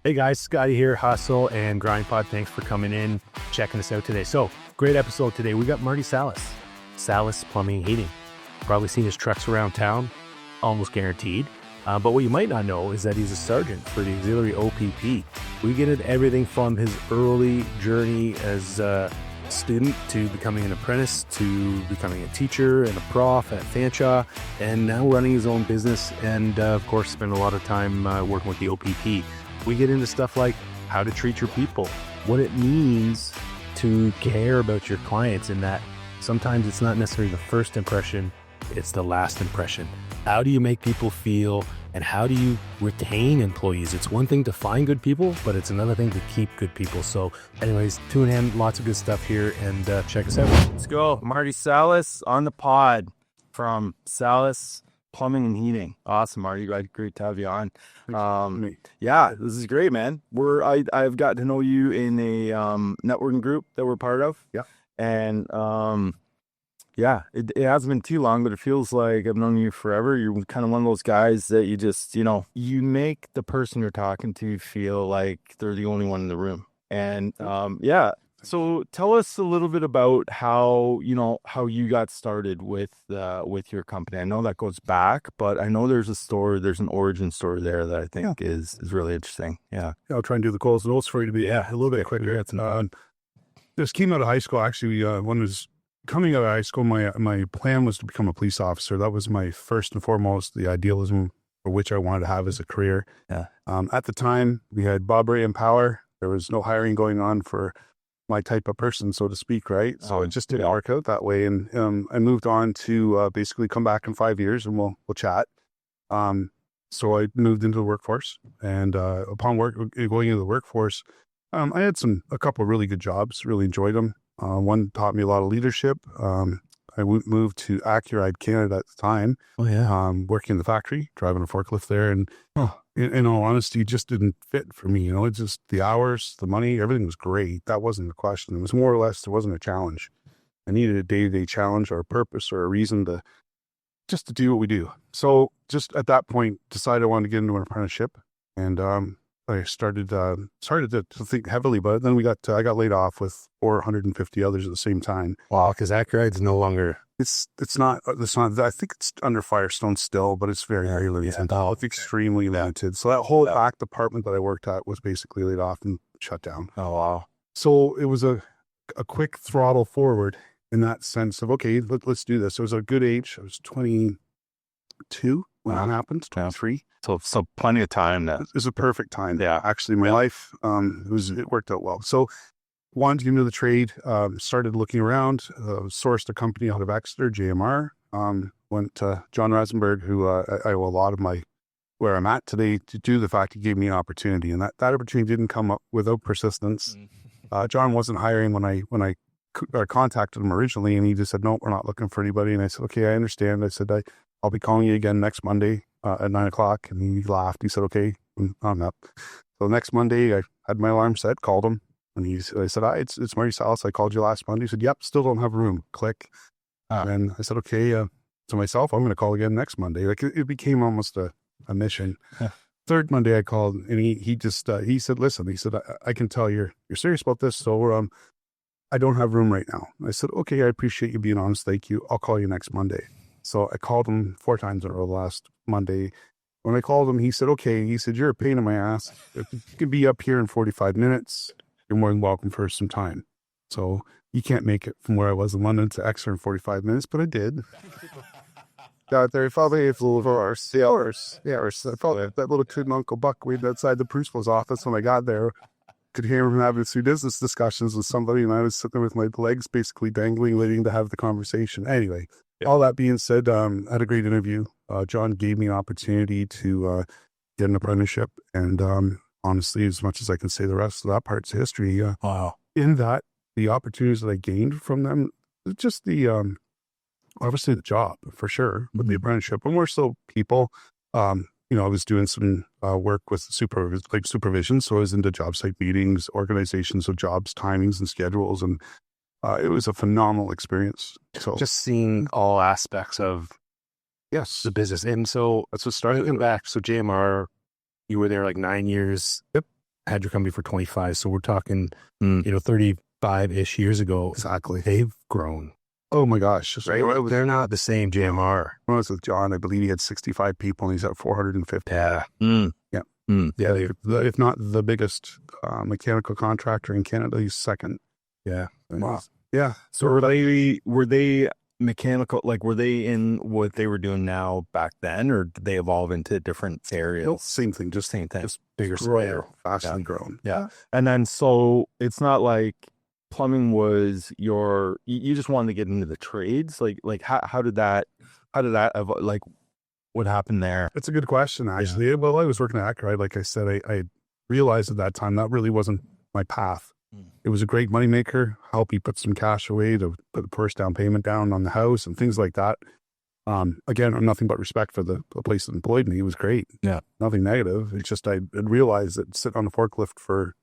Hey guys, Scotty here, Hustle and Grind Pod. Thanks for coming in, checking us out today. So, great episode today. We got Marty Salliss, Salliss Plumbing Heating. Probably seen his trucks around town, almost guaranteed. But what you might not know is that he's a sergeant for the auxiliary OPP. We get into everything from his early journey as a student to becoming an apprentice to becoming a teacher and a prof at Fanshawe, and now running his own business and, of course, spend a lot of time working with the OPP. We get into stuff like how to treat your people, what it means to care about your clients, and that sometimes it's not necessarily the first impression, it's the last impression. How do you make people feel, and how do you retain employees? It's one thing to find good people, but it's another thing to keep good people. So anyways, tune in, lots of good stuff here, and check us out. Let's go. Marty Salliss on the pod from Salliss Plumbing and Heating. Awesome, Marty. Great to have you on. Yeah, this is great, man. I've got to know you in a networking group that we're part of. Yeah. And yeah, it hasn't been too long, but it feels like I've known you forever. You're kind of one of those guys that you just, you make the person you're talking to feel like they're the only one in the room. And yeah. So tell us a little bit about how you got started with your company. I know that goes back, but I know there's an origin story there that I think is really interesting. Yeah. I'll try and do the calls and notes for you to be a little bit quicker. Just came out of high school. Actually, when I was coming out of high school, my plan was to become a police officer. That was my first and foremost, the idealism for which I wanted to have as a career. Yeah. At the time, we had Bob Ray in power. There was no hiring going on for my type of person, so to speak, right? So it just didn't work out that way. And I moved on to basically come back in 5 years and we'll chat. So I moved into the workforce, and upon going into the workforce, I had a couple of really good jobs, really enjoyed them. One taught me a lot of leadership. I moved to Accuride, Canada at the time. Oh, yeah. Working in the factory, driving a forklift there. And in all honesty, it just didn't fit for me. It's just the hours, the money, everything was great. That wasn't the question. It was more or less, there wasn't a challenge. I needed a day-to-day challenge or a purpose or a reason to do what we do. So just at that point, decided I wanted to get into an apprenticeship. And I started to think heavily about it. Then I got laid off with 450 others at the same time. Wow, because Accuride's no longer... It's not, I think it's under Firestone still, but it's very, very limited. Yeah. It's extremely limited. So that whole back department that I worked at was basically laid off and shut down. Oh, wow. So it was a quick throttle forward in that sense of, okay, let's do this. It was a good age. I was 22 when that happened, 23. So plenty of time. It was a perfect time. Yeah. Actually, my life, it worked out well. So wanted to get into the trade, started looking around, sourced a company out of Exeter, JMR, went to John Rosenberg, who I owe a lot of where I'm at today to do. The fact he gave me an opportunity, and that opportunity didn't come up without persistence. John wasn't hiring when I contacted him originally, and he just said, no, we're not looking for anybody. And I said, okay, I understand. I said, I'll be calling you again next Monday at 9:00. And he laughed. He said, okay, I'm up. So next Monday, I had my alarm set, called him. And I said, hi, it's Marty Salliss. I called you last Monday. He said, yep, still don't have room. Click. And I said, okay, to myself, I'm going to call again next Monday. Like it became almost a mission. Third Monday I called, and he said, listen, he said, I can tell you're serious about this. So I don't have room right now. I said, okay, I appreciate you being honest. Thank you. I'll call you next Monday. So I called him 4 times in a row last Monday. When I called him, he said, okay, he said, you're a pain in my ass. If you can be up here in 45 minutes. You're more than welcome for some time. So you can't make it from where I was in London to Exeter in 45 minutes, but I did. Got there, probably a little over 6 hours. Yeah, I felt that little kid and Uncle Buck waiting outside the principal's office when I got there. Could hear him having 3 business discussions with somebody, and I was sitting there with my legs basically dangling, waiting to have the conversation. Anyway, all that being said, I had a great interview. John gave me an opportunity to get an apprenticeship, and honestly, as much as I can say, the rest of that part's history. Wow. In that, the opportunities that I gained from them, just the, obviously the job for sure, with the apprenticeship, but more so people. I was doing some work with supervision. So I was into job site meetings, organizations of jobs, timings and schedules. And it was a phenomenal experience. So just seeing all aspects of the business. And so that's what started back. So JMR, you were there like 9 years. Yep. had your company for 25. So we're talking, 35-ish years ago. Exactly. They've grown. Oh my gosh. Right? They're not the same JMR. When I was with John, I believe he had 65 people and he's at 450. Yeah. Yeah. Yeah. If not the biggest mechanical contractor in Canada, he's second. Yeah. Wow. Yeah. So were they mechanical, like were they in what they were doing now back then, or did they evolve into different areas? Nope, same thing, just Same thing. just Bigger grown, scale. vastly grown. Yeah. And then so it's not like plumbing was you just wanted to get into the trades. Like how did that like what happened there? It's a good question, actually. Yeah. Well, I was working at Accuride. Like I said, I realized at that time that really wasn't my path. It was a great moneymaker, help you put some cash away to put the first down payment down on the house and things like that. Again, nothing but respect for the place that employed me. It was great. Yeah. Nothing negative. It's just I realized that sitting on a forklift for,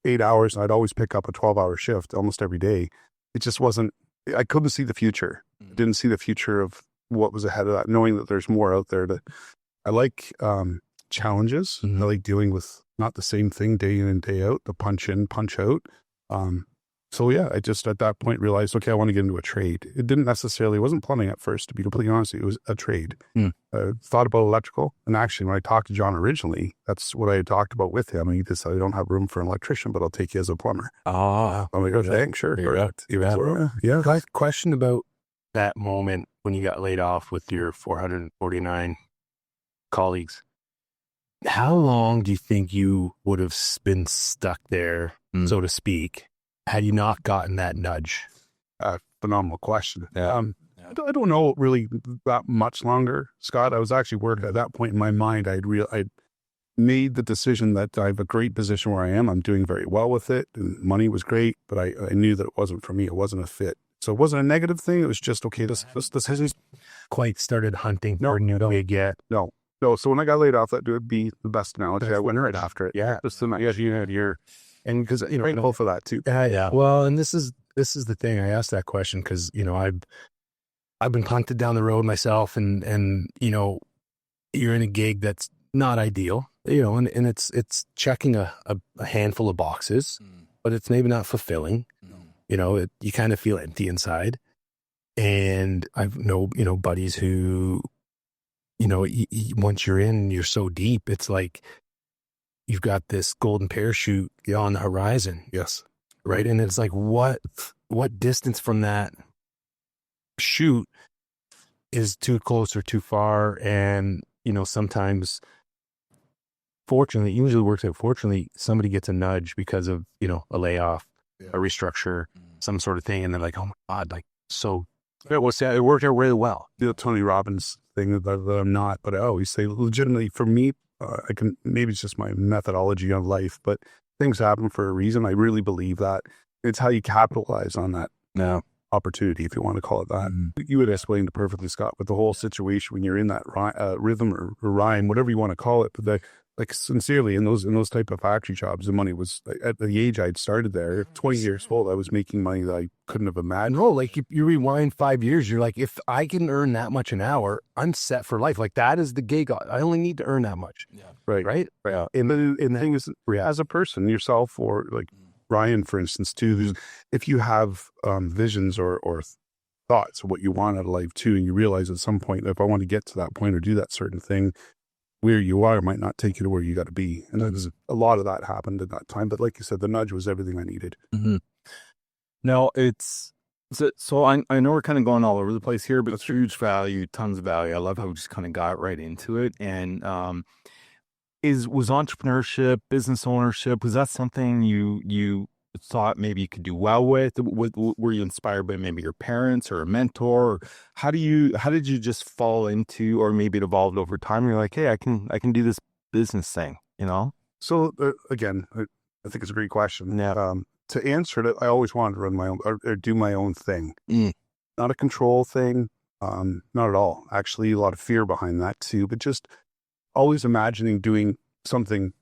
8 hours, and I'd always pick up a 12-hour shift almost every day. It just wasn't, I couldn't see the future. I didn't see the future of what was ahead of that, knowing that there's more out there. I like challenges. I like dealing with not the same thing day in and day out, the punch in, punch out. So yeah, I just at that point realized, okay, I want to get into a trade. It wasn't plumbing at first, to be completely honest. It was a trade. I thought about electrical. And actually, when I talked to John originally, that's what I had talked about with him. He just said, I don't have room for an electrician, but I'll take you as a plumber. Oh, I'm like, oh, thanks, sure. Yeah. Question about that moment when you got laid off with your 449 colleagues. How long do you think you would have been stuck there, so to speak, had you not gotten that nudge? Phenomenal question. Yeah. I don't know really that much longer, Scott. I was actually worried at that point in my mind. I'd made the decision that I have a great position where I am. I'm doing very well with it, and money was great, but I knew that it wasn't for me. It wasn't a fit. So it wasn't a negative thing. It was just, okay, this hasn't quite started hunting for a new gig yet. No. So when I got laid off, that would be the best analogy. I went right after it. Yeah. Just the next year. And because, grateful for that too. Yeah. Well, and this is the thing. I asked that question because, I've been hunted down the road myself, and you're in a gig that's not ideal, and it's checking a handful of boxes, but it's maybe not fulfilling. You kind of feel empty inside. And I've buddies who, once you're in, you're so deep, it's like you've got this golden parachute on the horizon. Yes. Right. And it's like, what distance from that chute is too close or too far? And, sometimes, fortunately, it usually works out. Fortunately, somebody gets a nudge because of, a layoff, a restructure, some sort of thing. And they're like, oh my God, like, so it worked out really well. The Tony Robbins thing that I'm not, but I always say legitimately for me, maybe it's just my methodology on life, but things happen for a reason. I really believe that. It's how you capitalize on that opportunity, if you want to call it that. You would explain it perfectly, Scott, with the whole situation when you're in that rhythm or rhyme, whatever you want to call it. But sincerely, in those type of factory jobs, the money was, at the age I'd started there, 20 years old, I was making money that I couldn't have imagined. No, like you rewind 5 years, you're like, if I can earn that much an hour, I'm set for life. Like, that is the gig. I only need to earn that much. Yeah. Right. Yeah. And the thing is, as a person, yourself, or like Ryan, for instance, too, if you have visions or thoughts of what you want out of life too, and you realize at some point, if I want to get to that point or do that certain thing, where you are might not take you to where you got to be. And there's a lot of that happened at that time. But like you said, the nudge was everything I needed. No, so I know we're kind of going all over the place here, but it's huge value, tons of value. I love how we just kind of got right into it. And was entrepreneurship, business ownership, was that something you thought maybe you could do well with? Were you inspired by maybe your parents or a mentor? Or how did you just fall into, or maybe it evolved over time? You're like, hey, I can do this business thing, So again, I think it's a great question. Yeah. To answer it, I always wanted to run my own or do my own thing. Not a control thing. Not at all. Actually, a lot of fear behind that too, but just always imagining doing something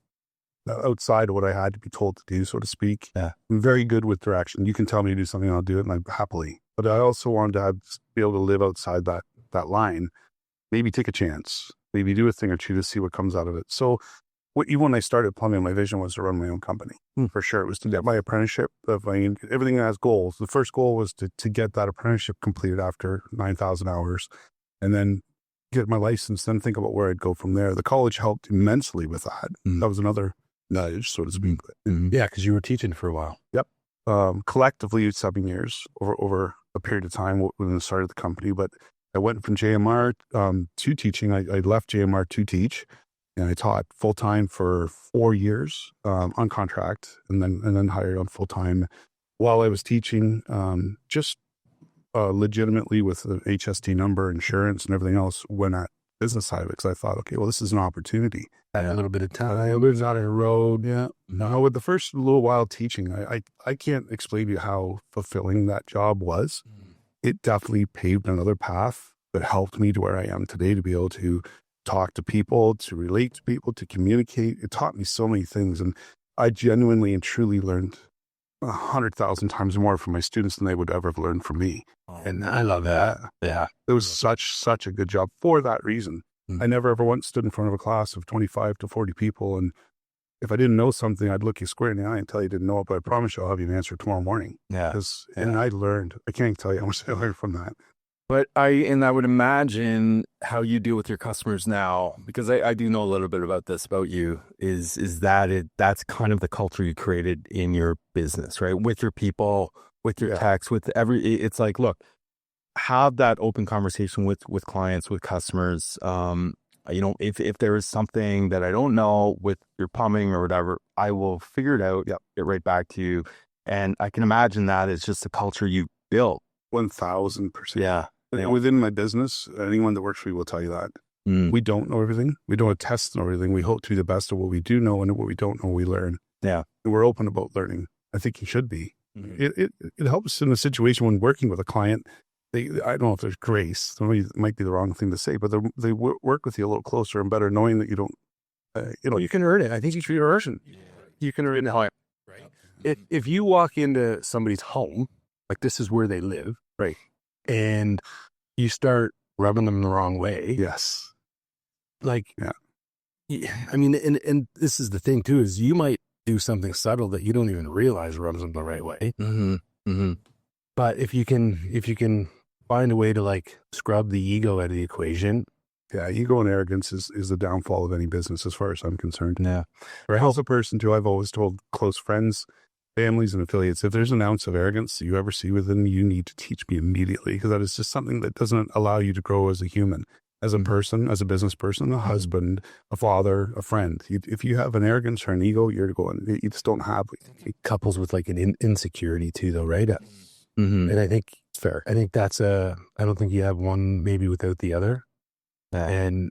outside of what I had to be told to do, so to speak. Yeah. I'm very good with direction. You can tell me to do something, I'll do it, and I'm happily. But I also wanted to be able to live outside that line. Maybe take a chance. Maybe do a thing or two to see what comes out of it. So even when I started plumbing, my vision was to run my own company. For sure. It was to get my apprenticeship. Everything has goals. The first goal was to get that apprenticeship completed after 9,000 hours, and then get my license, then think about where I'd go from there. The college helped immensely with that. That was another nudge, so to speak. Yeah, because you were teaching for a while. Yep. Collectively 7 years over a period of time when I started the company. But I went from JMR to teaching. I left JMR to teach, and I taught full time for 4 years on contract, and then hired on full time while I was teaching. Just legitimately with the HST number, insurance, and everything else, went at business side of it, because I thought, okay, well, this is an opportunity. Had a little bit of time. I lived on a road. Yeah. No, with the first little while teaching, I can't explain to you how fulfilling that job was. It definitely paved another path that helped me to where I am today, to be able to talk to people, to relate to people, to communicate. It taught me so many things, and I genuinely and truly learned 100,000 times more from my students than they would ever have learned from me. And I love that. Yeah. It was such a good job for that reason. I never ever once stood in front of a class of 25 to 40 people, and if I didn't know something, I'd look you square in the eye and tell you I didn't know it, but I promise you I'll have you an answer tomorrow morning. Yeah. And I learned. I can't tell you how much I learned from that. But I would imagine how you deal with your customers now, because I do know a little bit about this about you, is that's kind of the culture you created in your business, right? With your people, with your techs, with it's like, look, have that open conversation with clients, with customers. If there is something that I don't know with your plumbing or whatever, I will figure it out, get right back to you. And I can imagine that is just the culture you built. 1,000%. Yeah. Within my business, anyone that works for me will tell you that. We don't know everything. We don't test know everything. We hope to be the best of what we do know, and what we don't know, we learn. Yeah. And we're open about learning. I think you should be. It helps in a situation when working with a client. I don't know if there's grace. It might be the wrong thing to say, but they work with you a little closer and better, knowing that you don't, you can earn it. I think you should earn it. You can earn it. Right. If you walk into somebody's home, like this is where they live, right, and you start rubbing them the wrong way. Yes. Like, I mean, and this is the thing too, is you might do something subtle that you don't even realize rubs them the right way. But if you can find a way to like scrub the ego out of the equation. Yeah, ego and arrogance is the downfall of any business, as far as I'm concerned. Yeah. Right. As a person too, I've always told close friends, families, and affiliates, if there's an ounce of arrogance that you ever see within me, you need to teach me immediately, because that is just something that doesn't allow you to grow as a human, as a person, as a business person, a husband, a father, a friend. If you have an arrogance or an ego, you just don't have it. It couples with like an insecurity too, though, right? And I think it's fair. I think I don't think you have one maybe without the other. And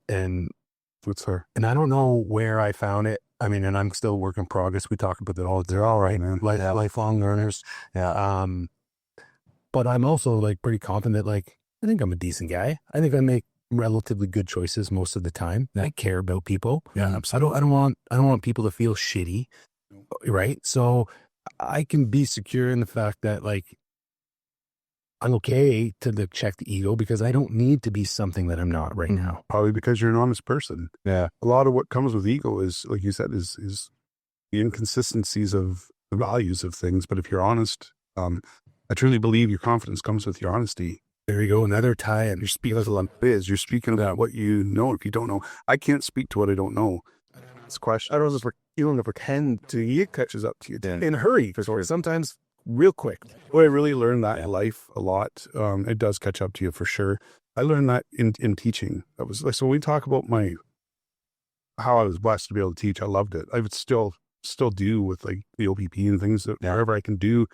What's her? And I don't know where I found it. I mean, and I'm still work in progress. We talk about that all. They're all right, man. Lifelong learners. Yeah. But I'm also like pretty confident. Like, I think I'm a decent guy. I think I make relatively good choices most of the time. I care about people. Yeah, absolutely. I don't want people to feel shitty. Right. So I can be secure in the fact that like, I'm okay to check the ego, because I don't need to be something that I'm not right now. Probably because you're an honest person. Yeah. A lot of what comes with ego is, like you said, is the inconsistencies of the values of things. But if you're honest, I truly believe your confidence comes with your honesty. There you go. Another tie. And you're speaking about what you know. If you don't know, I can't speak to what I don't know. It's a question. You don't pretend to. It catches up to you in a hurry. Sometimes real quick. Well, I really learned that in life a lot. It does catch up to you for sure. I learned that in teaching. That was like, so when we talk about how I was blessed to be able to teach, I loved it. I would still do with like the OPP and things that wherever I can do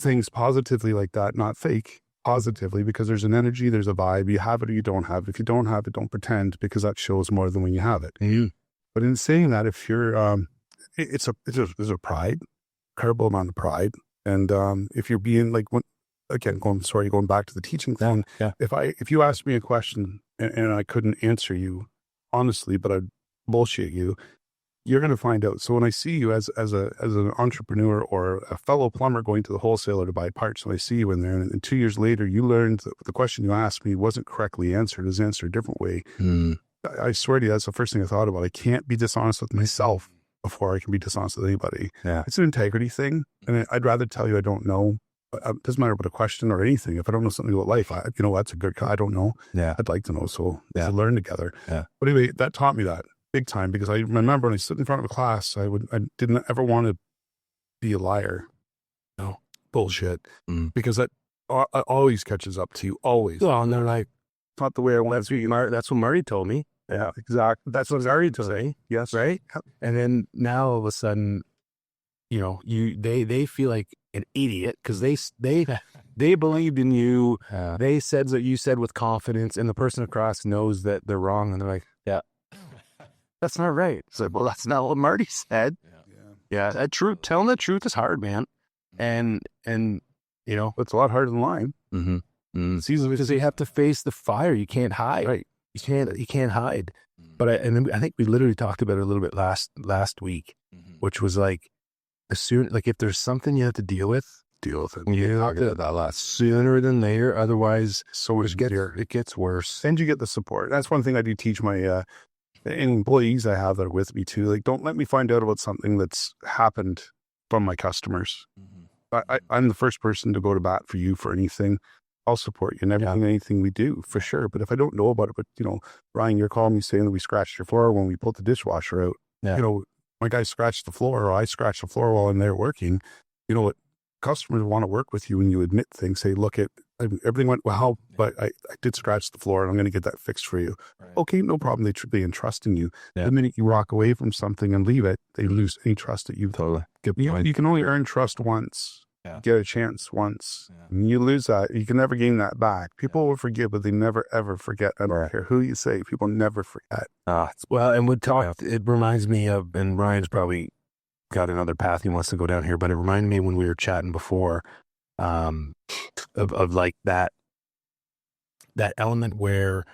things positively like that, not fake, positively, because there's an energy, there's a vibe. You have it or you don't have it. If you don't have it, don't pretend, because that shows more than when you have it. But in saying that, if you're, there's a pride, incredible amount of pride. And if you're being like, going back to the teaching thing, if you asked me a question and I couldn't answer you honestly, but I'd bullshit you, you're going to find out. So when I see you as an entrepreneur or a fellow plumber going to the wholesaler to buy parts, when I see you in there, and 2 years later, you learned that the question you asked me wasn't correctly answered, it was answered a different way. I swear to you, that's the first thing I thought about. I can't be dishonest with myself before I can be dishonest with anybody. Yeah. It's an integrity thing. And I'd rather tell you I don't know. It doesn't matter about a question or anything. If I don't know something about life, that's a good, I don't know. Yeah. I'd like to know. So Yeah. to learn together. Yeah. But anyway, that taught me that big time, because I remember when I stood in front of a class, I didn't ever want to be a liar. No bullshit. Because that always catches up to you. Always. Well, and they're like, It's not the way I want to be. that's what Marty told me. Yeah, exactly. That's what Marty told me. Yes. Right. And then now all of a sudden, they feel like an idiot because they believed in you. They said that you said with confidence, and the person across knows that they're wrong, and they're like, yeah, that's not right. It's like, well, that's not what Marty said. Yeah. That truth, telling the truth is hard, man. And It's a lot harder than lying. it's easy because you have to face the fire. You can't hide. Right. You can't hide. But I think we literally talked about it a little bit last week, which was like, if there's something you have to deal with it. You have to that lot sooner than later. Otherwise, it gets worse. And you get the support. That's one thing I do teach my employees I have that are with me too. Like, don't let me find out about something that's happened from my customers. I'm the first person to go to bat for you for anything. I'll support you in anything we do, for sure. But if I don't know about it, Ryan, you're calling me saying that we scratched your floor when we pulled the dishwasher out. Yeah. My guy scratched the floor, or I scratched the floor while I'm there working. You know what? Customers want to work with you when you admit things. Say, look, everything went well, but I did scratch the floor, and I'm going to get that fixed for you. Right. Okay, no problem. They should be entrusting you. Yeah. The minute you walk away from something and leave it, they lose any trust that you've Totally. You can only earn trust once. Yeah. Get a chance once. Yeah. And you lose that, you can never gain that back. People will forgive, but they never, ever forget. I don't care who you say, people never forget. Well, and it reminds me of, and Ryan's probably got another path he wants to go down here, but it reminded me when we were chatting before of like that element where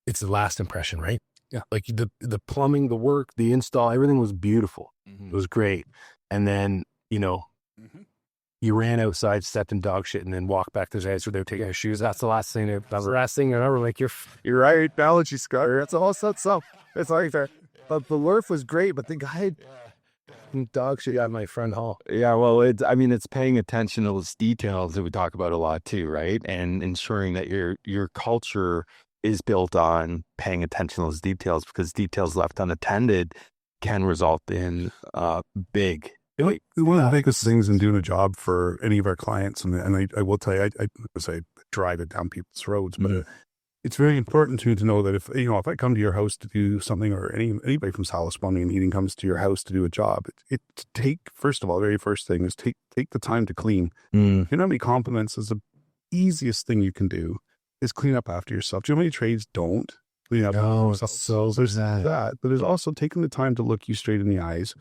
it's the last impression, right? Yeah. Like the plumbing, the work, the install, everything was beautiful. It was great. And then, you ran outside, stepped in dog shit, and then walked back to the guys where they were taking their shoes. That's the last thing. That's the last thing ever. Like, you're right. Analogy, Scott. That's all sets up. It's like that. But the Lurf was great, but the guy dog shit got my front hall. Yeah, well, it's paying attention to those details that we talk about a lot too, right? And ensuring that your culture is built on paying attention to those details, because details left unattended can result in big. One of the biggest things in doing a job for any of our clients, and I will tell you, I drive it down people's roads, but it's very important to know that if I come to your house to do something, or anybody from Salliss Plumbing and Heating comes to your house to do a job, first of all, the very first thing is take the time to clean. You know how many compliments is the easiest thing you can do is clean up after yourself. Do you know how many trades don't clean up after themselves? So there's that, but there's also taking the time to look you straight in the eyes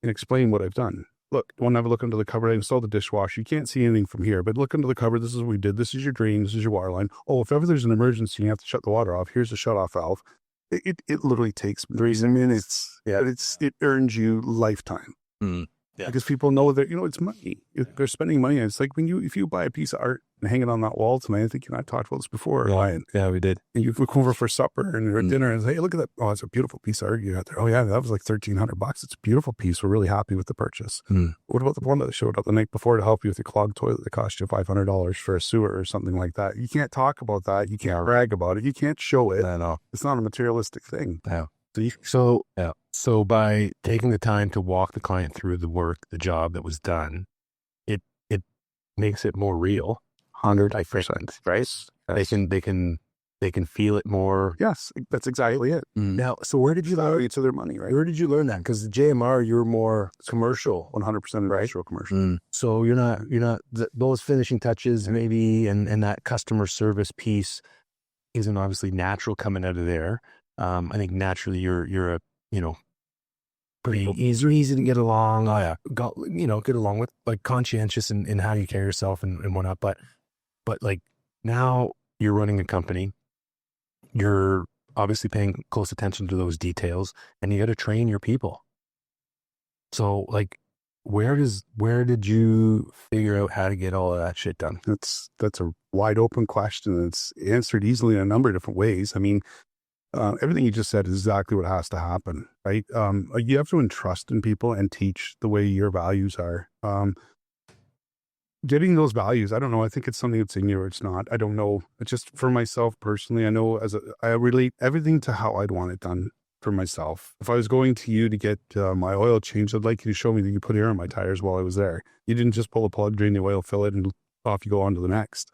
and explain what I've done. Look, I want to have a look under the cupboard. I installed the dishwasher. You can't see anything from here, but look under the cupboard. This is what we did. This is your drain. This is your water line. Oh, if ever there's an emergency and you have to shut the water off, here's the shut-off valve. It literally takes 3 minutes. It earns you lifetime. Yeah. Because people know that, it's money. They're spending money. It's like if you buy a piece of art and hang it on that wall tonight, I think you and I talked about this before, Ryan. Yeah, we did. And you come over for supper and dinner and say, hey, look at that. Oh, it's a beautiful piece of art you got there. Oh, yeah, that was like $1,300. It's a beautiful piece. We're really happy with the purchase. What about the one that showed up the night before to help you with your clogged toilet that cost you $500 for a sewer or something like that? You can't talk about that. You can't brag about it. You can't show it. No. It's not a materialistic thing. No. So by taking the time to walk the client through the work, the job that was done, it makes it more real. 100%, right? Yes. They can feel it more. Yes, that's exactly it. Now, so where did you learn to their money, right? Where did you learn that? Because the JMR, you're more commercial, 100% industrial commercial. So you're not those finishing touches maybe, and that customer service piece isn't obviously natural coming out of there. I think naturally you're a pretty easy to get along. Get along with, like, conscientious in how you carry yourself and whatnot. But like, now you're running a company. You're obviously paying close attention to those details, and you got to train your people. So, like, where did you figure out how to get all of that shit done? That's a wide open question. It's answered easily in a number of different ways. I mean, everything you just said is exactly what has to happen, right? You have to entrust in people and teach the way your values are. Getting those values, I don't know. I think it's something that's in you or it's not. I don't know. It's just for myself personally. I know I relate everything to how I'd want it done for myself. If I was going to you to get my oil changed, I'd like you to show me that you put air on my tires while I was there. You didn't just pull a plug, drain the oil, fill it, and off you go on to the next.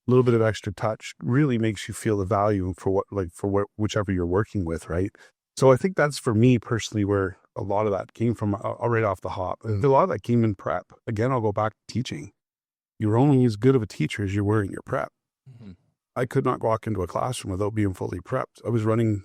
A little bit of extra touch really makes you feel the value for whichever you're working with, right? So I think that's for me personally where a lot of that came from right off the hop. A lot of that came in prep. Again, I'll go back to teaching. You're only as good of a teacher as you were in your prep. Mm-hmm. I could not walk into a classroom without being fully prepped. I was running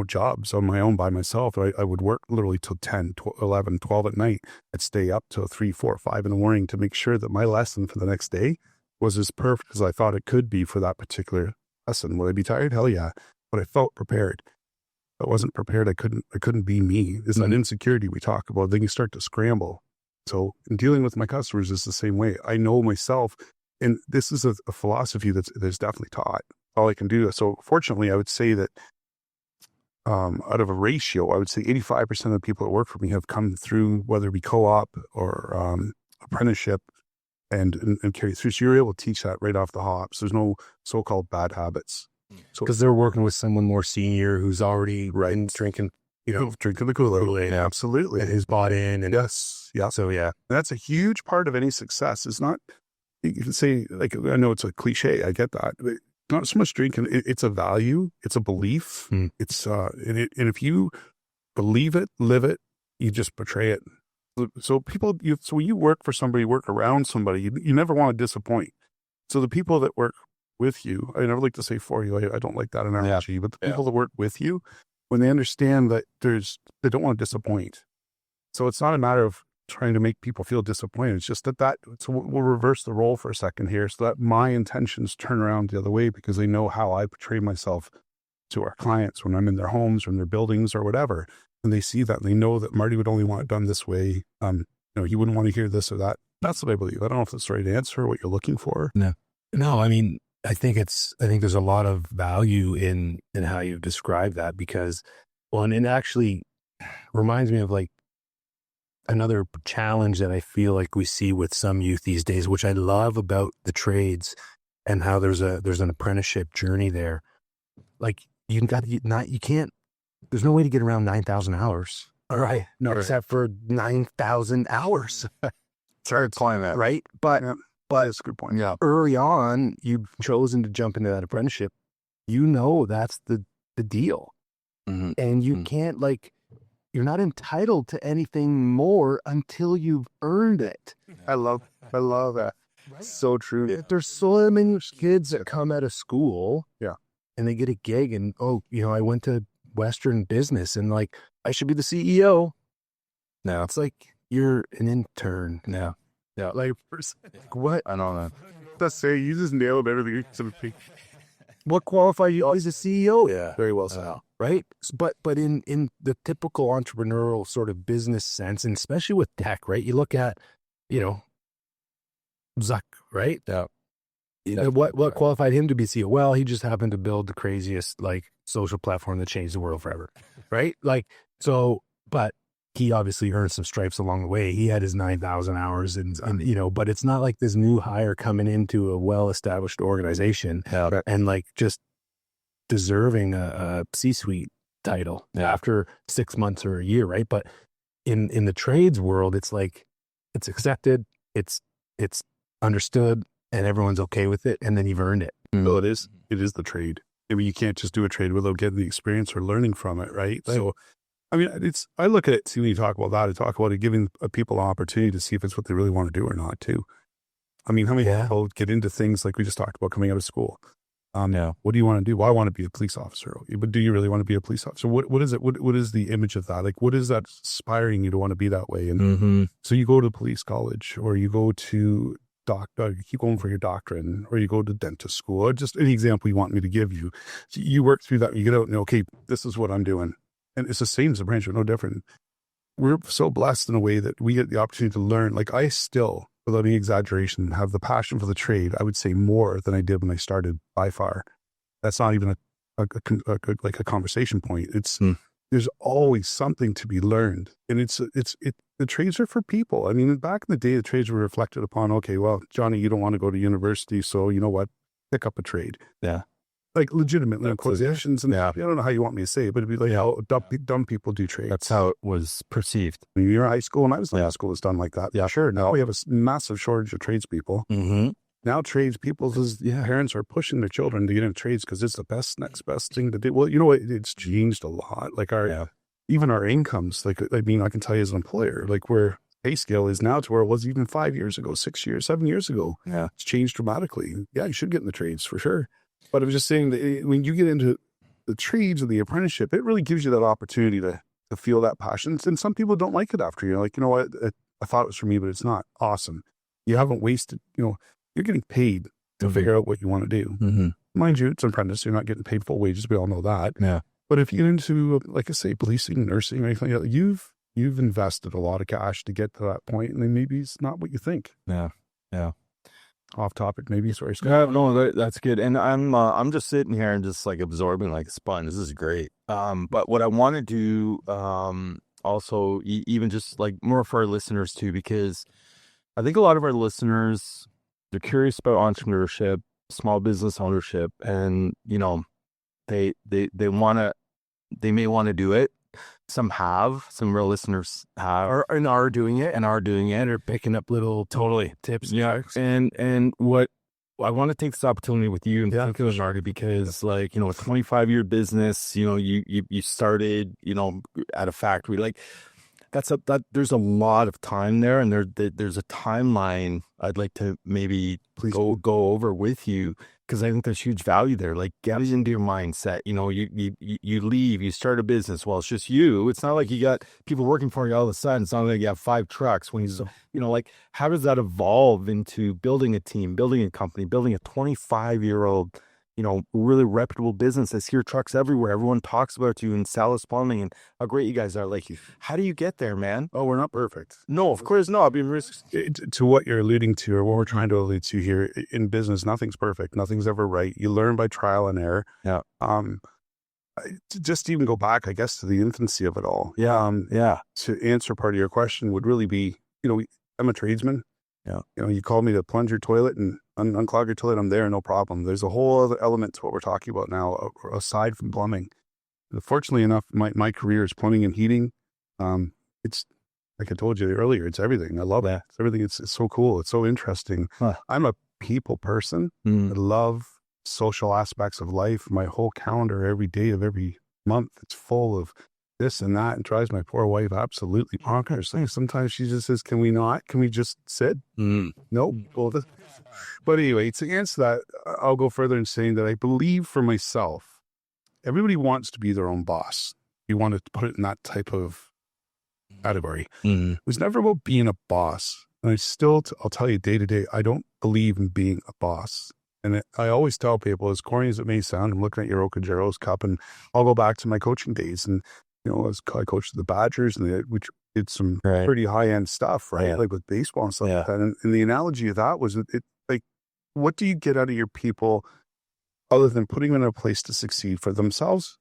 jobs on my own by myself. I would work literally till 10, 11, 12 at night. I'd stay up till 3, 4, 5 in the morning to make sure that my lesson for the next day was as perfect as I thought it could be for that particular lesson. Would I be tired? Hell yeah. But I felt prepared. If I wasn't prepared, I couldn't be me. It's that insecurity we talk about. Then you start to scramble. So in dealing with my customers is the same way. I know myself, and this is a philosophy that's definitely taught. All I can do. So fortunately, I would say that out of a ratio, I would say 85% of the people that work for me have come through, whether it be co-op or apprenticeship, and carry through. So you're able to teach that right off the hops. There's no so-called bad habits. Because they're working with someone more senior who's already been drinking, drinking the Kool-Aid. Yeah. Absolutely. And who's bought in. And yes. Yeah. So, yeah. And that's a huge part of any success. It's not, you can say, like, I know it's a cliche. I get that. But not so much drinking. It's a value. It's a belief. It's, and if you believe it, live it, you just portray it. So so when you work for somebody, work around somebody, you never want to disappoint. So the people that work with you, I never like to say for you, I don't like that analogy, but the people that work with you, when they understand that they don't want to disappoint. So it's not a matter of trying to make people feel disappointed. It's just so we'll reverse the role for a second here so that my intentions turn around the other way because they know how I portray myself to our clients when I'm in their homes or in their buildings or whatever. And they see that and they know that Marty would only want it done this way. He wouldn't want to hear this or that. That's what I believe. I don't know if that's the right answer or what you're looking for. No, I mean, I think there's a lot of value in how you've described that because, well, and it actually reminds me of like another challenge that I feel like we see with some youth these days, which I love about the trades and how there's an apprenticeship journey there. Like you can't, there's no way to get around 9,000 hours. All right. No, except for 9,000 hours. Sorry, calling that. Right. But that's a good point. Yeah. Early on, you've chosen to jump into that apprenticeship. That's the deal. Mm-hmm. And you can't you're not entitled to anything more until you've earned it. I love that. Right. So true. There's so many kids that come out of school. Yeah. And they get a gig and, I went to Western business and I should be the CEO. No, it's like you're an intern now. Yeah. Like what? I know that. That's say you just nailed everything. What qualifies you as a CEO? Yeah. Very well said. Right. But in the typical entrepreneurial sort of business sense, and especially with tech, right? You look at, Zuck, right? Yeah. What qualified him to be CEO? Well, he just happened to build the craziest social platform that changed the world forever, right? But he obviously earned some stripes along the way. He had his 9,000 hours, and but it's not like this new hire coming into a well-established organization and just deserving a C-suite title after 6 months or a year, right? But in the trades world, it's it's accepted, it's understood. And everyone's okay with it, and then you've earned it. So it is the trade. I mean, you can't just do a trade without getting the experience or learning from it, right? So, I mean, I look at it too when you talk about that. I talk about it giving people an opportunity to see if it's what they really want to do or not, too. I mean, how many people get into things like we just talked about coming out of school? What do you want to do? Well, I want to be a police officer. But do you really want to be a police officer? What is it? What is the image of that? What is that inspiring you to want to be that way? And so you go to police college, or you go to you keep going for your doctorate, or you go to dentist school, or just any example you want me to give you. So you work through that, and you get out and okay, this is what I'm doing. And it's the same as a branch, but no different. We're so blessed in a way that we get the opportunity to learn. I still, without any exaggeration, have the passion for the trade, I would say more than I did when I started by far. That's not even like a conversation point. There's always something to be learned, and the trades are for people. I mean, back in the day, the trades were reflected upon. Okay, well, Johnny, you don't want to go to university, so you know what? Pick up a trade. Yeah. Like legitimately in quotations, and yeah. I don't know how you want me to say it, but it'd be like how dumb people do trades. That's how it was perceived. When you're in high school, and I was in high school, it's done like that. Yeah, sure. Now we have a massive shortage of tradespeople. Mm-hmm. Now tradespeople, parents are pushing their children to get into trades because it's the next best thing to do. Well, you know what? It's changed a lot. Like even our incomes, like, I mean, I can tell you as an employer, like where pay scale is now to where it was even 5 years ago, 6 years, 7 years ago. Yeah. It's changed dramatically. Yeah, you should get in the trades for sure. But I was just saying that when you get into the trades or the apprenticeship, it really gives you that opportunity to feel that passion. And some people don't like it after. You're like, you know what? I thought it was for me, but it's not. Awesome. You haven't wasted, you're getting paid to figure out what you want to do. Mm-hmm. Mind you, it's an apprentice. You're not getting paid full wages. We all know that. Yeah. But if you get into, like I say, policing, nursing, or anything like that, you've invested a lot of cash to get to that point, and then maybe it's not what you think. Yeah. Yeah. Off topic, maybe. Sorry, Scott. Yeah, no, that's good. And I'm just sitting here and just like absorbing like a sponge. This is great. But what I want to do, also even just like more for our listeners too, because I think a lot of our listeners, they're curious about entrepreneurship, small business ownership, and they may want to do it. Some real listeners have, and are doing it, or picking up little tips. Yeah. And what I want to take this opportunity with you in particular, Marty, because a 25-year business, you started, at a factory, like there's a lot of time there, and there's a timeline I'd like to maybe go over with you, because I think there's huge value there. Like, get into your mindset. You leave, you start a business. Well, it's just you. It's not like you got people working for you all of a sudden. It's not like you have 5 trucks. Like, how does that evolve into building a team, building a company, building a 25-year-old, really reputable business? I see your trucks everywhere. Everyone talks about you in Salliss Plumbing and how great you guys are. Like, how do you get there, man? Oh, we're not perfect. No, of course not. To what you're alluding to, or what we're trying to allude to here, in business, nothing's perfect. Nothing's ever right. You learn by trial and error. Yeah. Just to even go back, I guess, to the infancy of it all. Yeah. To answer part of your question would really be, I'm a tradesman. Yeah. You call me to plunge your toilet and unclog your toilet, I'm there, no problem. There's a whole other element to what we're talking about now, aside from plumbing. Fortunately enough, my career is plumbing and heating. It's, like I told you earlier, it's everything. I love it. It's everything. It's so cool. It's so interesting. Huh. I'm a people person. I love social aspects of life. My whole calendar every day of every month, it's full of this and that, and drives my poor wife absolutely bonkers. Sometimes she just says, can we just sit? Nope. Well, but anyway, to answer that, I'll go further in saying that I believe for myself, everybody wants to be their own boss. You want to put it in that type of category. It was never about being a boss. And I'll tell you day to day, I don't believe in being a boss. And I always tell people, as corny as it may sound, I'm looking at your Ocajero's cup, and I'll go back to my coaching days. And, I coached the Badgers, which did some pretty high-end stuff, right? Yeah. Like with baseball and stuff like that. And the analogy of that was, like, what do you get out of your people other than putting them in a place to succeed for themselves?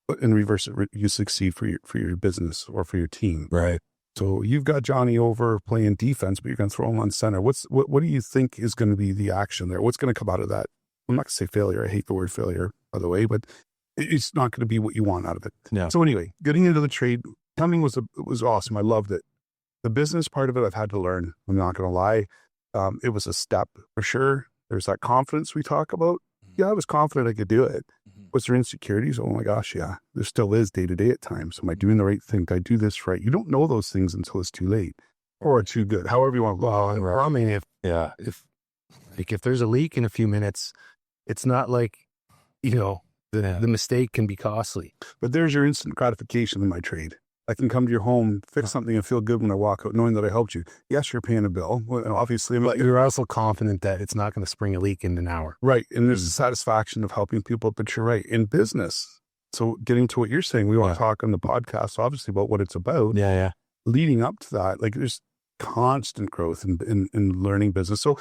But in reverse, you succeed for your business or for your team. Right. So you've got Johnny over playing defense, but you're going to throw him on center. What do you think is going to be the action there? What's going to come out of that? I'm not going to say failure. I hate the word failure, by the way, but it's not going to be what you want out of it. Yeah. So anyway, getting into the trade, plumbing was awesome. I loved it. The business part of it, I've had to learn. I'm not going to lie. It was a step for sure. There's that confidence we talk about. Yeah, I was confident I could do it. Was there insecurities? Oh my gosh, yeah. There still is day to day at times. Am I doing the right thing? Did I do this right? You don't know those things until it's too late or too good. However you want to go. Well, I mean, if there's a leak in a few minutes, it's not like, the mistake can be costly. But there's your instant gratification in my trade. I can come to your home, fix something, and feel good when I walk out, knowing that I helped you. Yes, you're paying a bill. Well, obviously, but you're also confident that it's not going to spring a leak in an hour. Right. And there's the satisfaction of helping people, but you're right. In business, so getting to what you're saying, we want to talk on the podcast, obviously, about what it's about. Yeah. Leading up to that, like, there's constant growth in learning business. So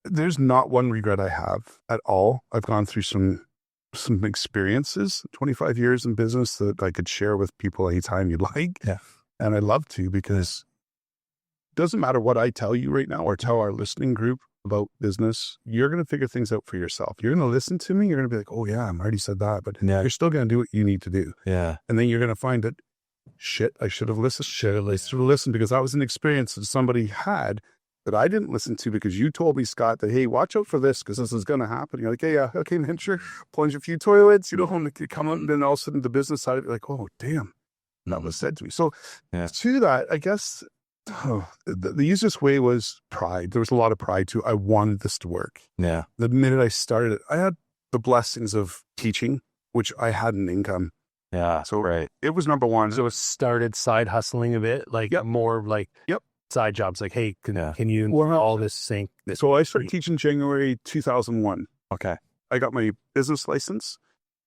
there's not one regret I have at all. I've gone through some some experiences, 25 years in business that I could share with people anytime you'd like. Yeah. And I love to, because it doesn't matter what I tell you right now or tell our listening group about business, you're going to figure things out for yourself. You're going to listen to me. You're going to be like, oh yeah, Marty said that, but you're still going to do what you need to do. Yeah. And then you're going to find that, shit, I should have listened because that was an experience that somebody had that I didn't listen to, because you told me, Scott, that, hey, watch out for this because this is going to happen. You're like, hey, yeah, okay, man, sure. Plunge a few toilets, come up, and then all of a sudden the business side of it, like, oh, damn, that was said to me. So to that, I guess the easiest way was pride. There was a lot of pride too. I wanted this to work. Yeah. The minute I started it, I had the blessings of teaching, which I had an income. Yeah. So it was number one. So it started side hustling a bit, like more like side jobs. Like, hey, can you all this sync? So I started teaching January 2001. Okay. I got my business license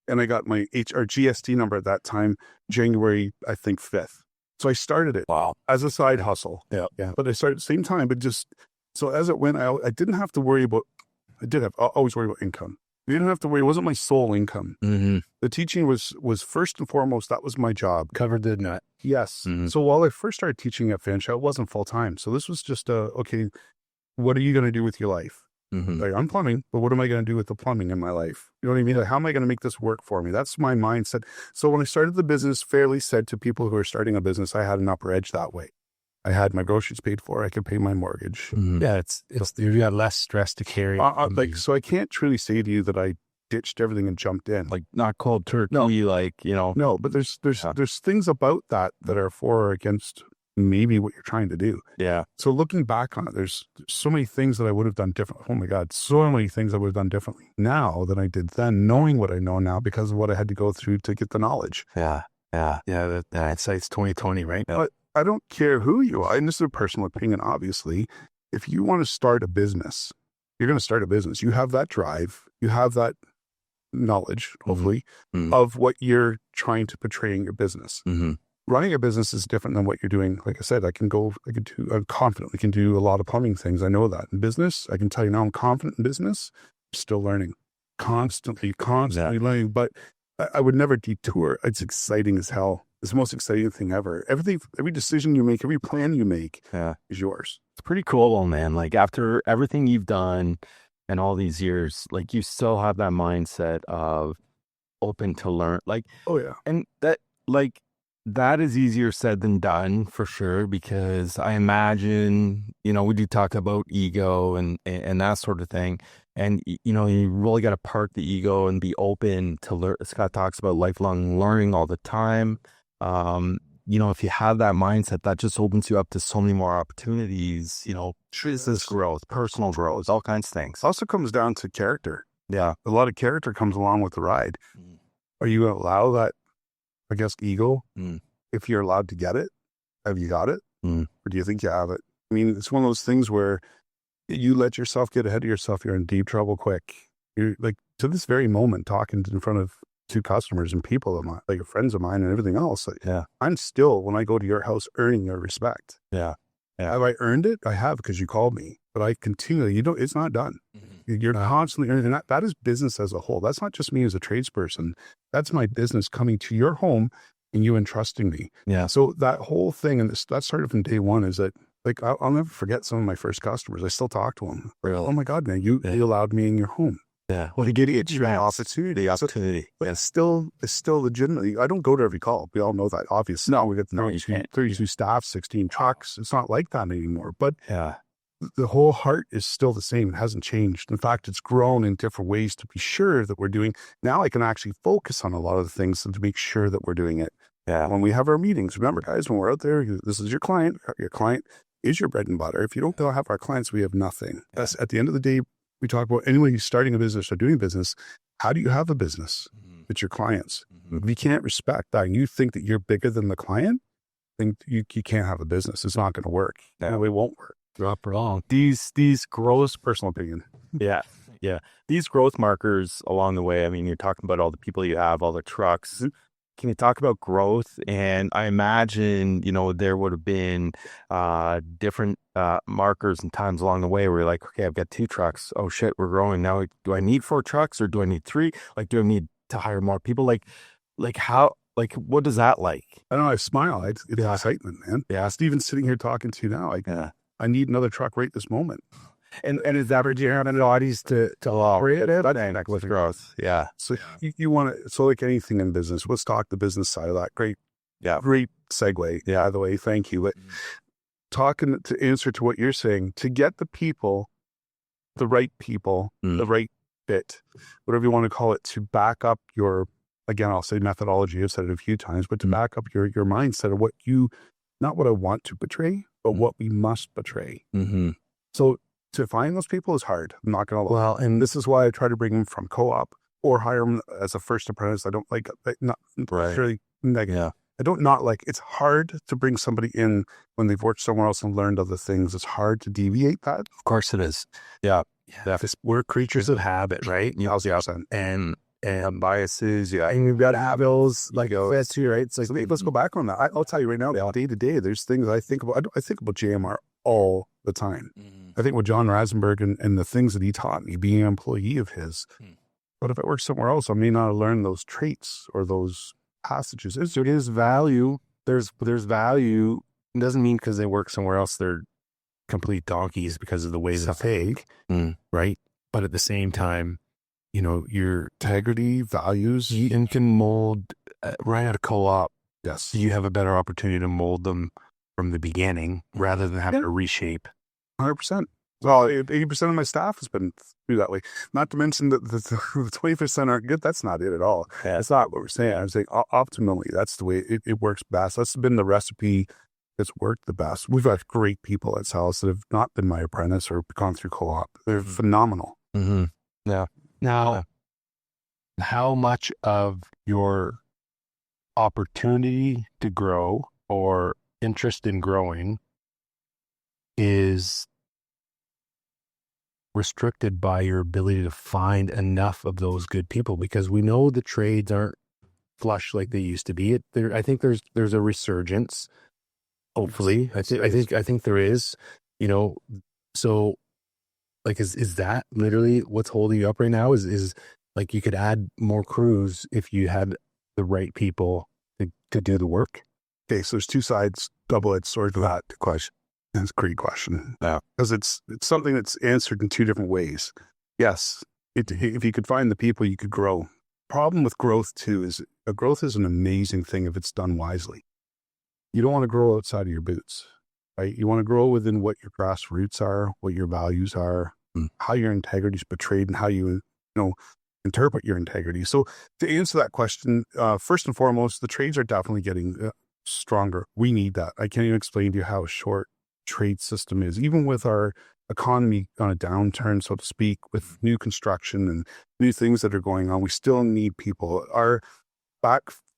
and I got my GST number at that time, January, I think 5th. So I started it as a side hustle. Yeah. But I started at the same time, but so as it went, I didn't have to worry about, I always worry about income. You didn't have to worry. It wasn't my sole income. Mm-hmm. The teaching was first and foremost, that was my job. Covered the nut. Yes. Mm-hmm. So while I first started teaching at Fanshawe, it wasn't full time. So this was just okay, what are you going to do with your life? Mm-hmm. Like, I'm plumbing, but what am I going to do with the plumbing in my life? You know what I mean? Like, how am I going to make this work for me? That's my mindset. So when I started the business, fairly said to people who are starting a business, I had an upper edge that way. I had my groceries paid for. I could pay my mortgage. Mm-hmm. Yeah, it's you got less stress to carry. So I can't truly say to you that I ditched everything and jumped in. Like, not cold turkey, No, but there's things about that are for or against maybe what you're trying to do. Yeah. So looking back on it, there's so many things that I would have done different. Oh my God, so many things I would have done differently now than I did then, knowing what I know now because of what I had to go through to get the knowledge. Yeah. It's 2020, right? But I don't care who you are, and this is a personal opinion, obviously. If you want to start a business, you're going to start a business. You have that drive, you have that knowledge, hopefully, of what you're trying to portray in your business. Mm-hmm. Running a business is different than what you're doing. Like I said, I confidently can do a lot of plumbing things. I know that. In business, I can tell you now I'm confident in business. I'm still learning, constantly learning, but I would never detour. It's exciting as hell. It's the most exciting thing ever. Every decision you make, every plan you make is yours. It's pretty cool, man. Like, after everything you've done and all these years, like, you still have that mindset of open to learn. Like, oh yeah. And that is easier said than done, for sure, because I imagine, we do talk about ego and that sort of thing. And, you really got to park the ego and be open to learn. Scott talks about lifelong learning all the time. If you have that mindset, that just opens you up to so many more opportunities, business growth, personal growth, all kinds of things. It also comes down to character. Yeah. A lot of character comes along with the ride. Are you going to allow that, I guess, ego? If you're allowed to get it, have you got it? Or do you think you have it? I mean, it's one of those things where you let yourself get ahead of yourself, you're in deep trouble quick. You're like, to this very moment, talking in front of 2 customers and people of mine, like friends of mine and everything else. Like, I'm still, when I go to your house, earning your respect. Yeah. Have I earned it? I have, because you called me, but I continually, it's not done. You're constantly earning, and that is business as a whole. That's not just me as a tradesperson. That's my business coming to your home and you entrusting me. Yeah. So that whole thing, and that started from day one, is that, like, I'll never forget some of my first customers. I still talk to them. Really? Oh my God, man, you allowed me in your home. Yeah. Well, to get you an opportunity. But it's still legitimately, I don't go to every call. We all know that, obviously. No, we got 32 staff, 16 trucks. It's not like that anymore. But the whole heart is still the same. It hasn't changed. In fact, it's grown in different ways to be sure that we're doing. Now I can actually focus on a lot of the things to make sure that we're doing it. Yeah. When we have our meetings, remember, guys, when we're out there, this is your client. Your client is your bread and butter. If you don't have our clients, we have nothing. That's, at the end of the day, we talk about anybody starting a business or doing business. How do you have a business? It's your clients. If you can't respect that and you think that you're bigger than the client, then you can't have a business. It's not going to work. No, it won't work. Drop wrong. These growth, Personal opinion. yeah. These growth markers along the way. I mean, you're talking about all the people you have, all the trucks. can you talk about growth? And I imagine, there would have been different markers and times along the way where you're like, okay, I've got 2 trucks. Oh shit, we're growing now. Do I need 4 trucks or do I need 3? Like, do I need to hire more people? Like how, like, what is that like? I don't know. I smile. It's excitement, man. Yeah. Steven's sitting here talking to you now. I need another truck right this moment. And is that what you're having bodies to operate it? That's with growth. Yeah. So you want to, so like anything in business, let's talk the business side of that. Great segue. Yeah. By the way, thank you. But talking to answer to what you're saying, to get the people, the right people, the right fit, whatever you want to call it, to back up your, again, I'll say methodology. I've said it a few times, but to back up your mindset of what you, not what I want to portray, but what we must portray. Mm-hmm. So to find those people is hard. I'm not going to lie. Well, and this is why I try to bring them from co-op or hire them as a first apprentice. I don't like, not really negative. Yeah. I don't not like, it's hard to bring somebody in when they've worked somewhere else and learned other things. It's hard to deviate that. Of course it is. Yeah. We're creatures of habit, right? And biases. Yeah. and you've got to have those, like, that's too, right? It's like, So let's go back on that. I'll tell you right now, day to day, there's things I think about. I think about JMR all the time. I think with John Rasenberg and the things that he taught me, being an employee of his. But if I work somewhere else, I may not have learned those traits or those passages. there is value. There's value. It doesn't mean because they work somewhere else, they're complete donkeys because of the way they think, right? But at the same time, your Integrity, values. you can mold right out of co-op. Yes. You have a better opportunity to mold them from the beginning rather than having to reshape. 100%. Well, 80% of my staff has been through that way. Not to mention that the 20% aren't good. That's not it at all. Yeah. That's not what we're saying. I'm saying optimally, that's the way it works best. That's been the recipe that's worked the best. We've got great people at Salliss that have not been my apprentice or gone through co-op. They're phenomenal. Mm-hmm. Yeah. Now, how much of your opportunity to grow or interest in growing is restricted by your ability to find enough of those good people? Because we know the trades aren't flush like they used to be. I think there's a resurgence. Hopefully, I think there is. So like, is that literally what's holding you up right now? Is like, you could add more crews if you had the right people to do the work? Okay, so there's 2 sides, double-edged sword to that question. That's a great question. Yeah. Because it's something that's answered in 2 different ways. Yes, if you could find the people, you could grow. Problem with growth, too, is growth is an amazing thing if it's done wisely. You don't want to grow outside of your boots, right? You want to grow within what your grassroots are, what your values are, how your integrity is betrayed, and how you interpret your integrity. So to answer that question, first and foremost, the trades are definitely getting stronger. We need that. I can't even explain to you how short trade system is, even with our economy on a downturn, so to speak, with new construction and new things that are going on. We still need people.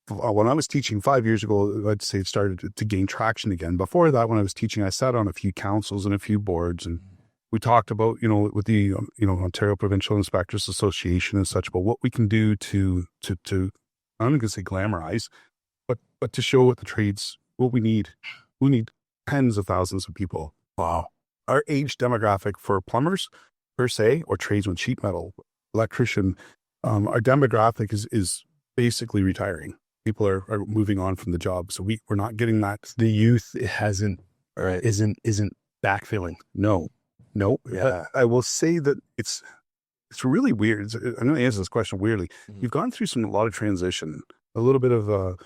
When I was teaching 5 years ago, I'd say it started to gain traction again. Before that, when I was teaching, I sat on a few councils and a few boards, and we talked about, with the, Ontario Provincial Inspectors Association and such, about what we can do to I'm not going to say glamorize, but to show what the trades, what we need. We need tens of thousands of people. Wow. Our age demographic for plumbers, per se, or tradesmen, sheet metal, electrician, our demographic is basically retiring. People are moving on from the job. So we're not getting that. The youth isn't backfilling. No. Yeah. I will say that it's really weird. I'm going to answer this question weirdly. You've gone through a lot of transition, a little bit of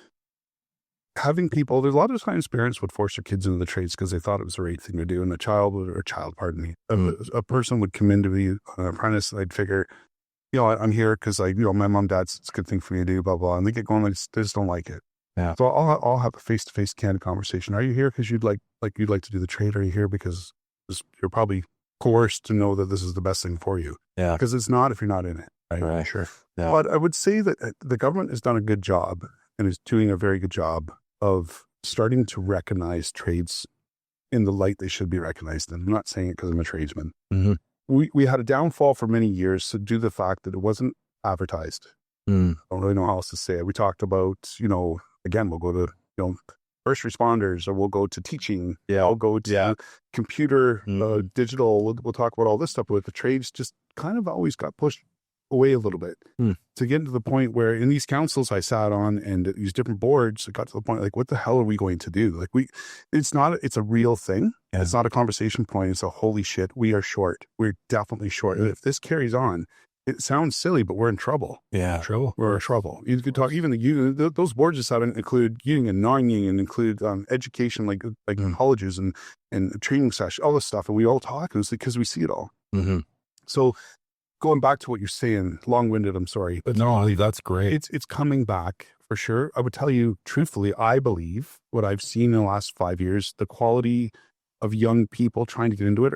having people. There's a lot of times parents would force their kids into the trades because they thought it was the right thing to do. And a person would come in to be an apprentice, and they'd figure, I'm here because my mom and dad said it's a good thing for me to do, blah, blah. And they get going, they just don't like it. Yeah. So I'll have a face-to-face candid conversation. Are you here because you'd like to do the trade? Are you here because you're probably coerced to know that this is the best thing for you? Yeah. Because it's not if you're not in it. Right. Sure. Yeah. But I would say that the government has done a good job and is doing a very good job of starting to recognize trades in the light they should be recognized in. I'm not saying it because I'm a tradesman. Mm-hmm. We had a downfall for many years due to the fact that it wasn't advertised. Mm. I don't really know how else to say it. We talked about, again, we'll go to, first responders, or we'll go to teaching. Yeah. We'll go to computer, Mhm. digital. We'll talk about all this stuff, but the trades just kind of always got pushed away a little bit to get to the point where in these councils I sat on and these different boards, it got to the point like, what the hell are we going to do? Like it's a real thing. Yeah. It's not a conversation point. It's a holy shit. We are short. We're definitely short. And if this carries on, it sounds silly, but we're in trouble. Yeah. We're in trouble. You could talk, even those boards just haven't include union and non-union, include education, like colleges and training sessions, all this stuff. And we all talk because we see it all. Mm-hmm. So going back to what you're saying, long-winded, I'm sorry. But no, that's great. It's coming back for sure. I would tell you truthfully, I believe what I've seen in the last 5 years, the quality of young people trying to get into it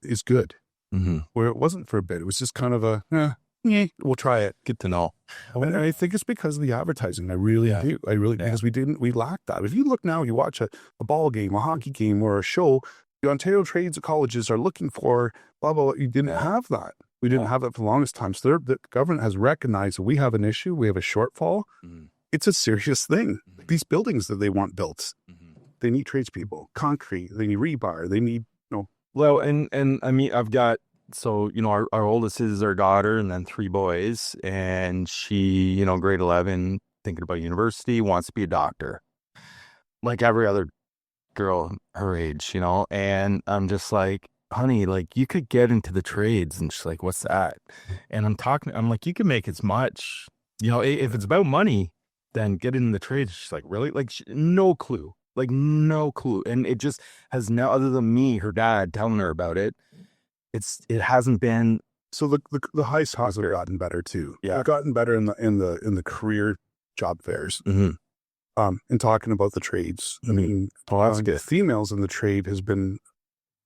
is good. Mm-hmm. Where it wasn't for a bit. It was just kind of we'll try it. Good to know. And I think it's because of the advertising. I really do. Because we lacked that. If you look now, you watch a ball game, a hockey game, or a show, the Ontario trades colleges are looking for blah, blah, blah. You didn't have that. We didn't have that for the longest time. So the government has recognized that we have an issue. We have a shortfall. Mm-hmm. It's a serious thing. Mm-hmm. These buildings that they want built, they need tradespeople, concrete, they need rebar, they need, Well, and I mean, I've got, so, our oldest is our daughter and then 3 boys, and she, grade 11, thinking about university, wants to be a doctor. Like every other girl her age, and I'm just like, honey, like you could get into the trades. And she's like, what's that? And I'm like, you can make as much, if it's about money, then get in the trades. She's like, really? Like no clue. Like no clue. And it just has now, other than me, her dad telling her about it, it hasn't been. So the high schools have gotten better too. Yeah. They've gotten better in the career job fairs. Mm-hmm. And talking about the trades. Mm-hmm. I mean, that's good. Females in the trade has been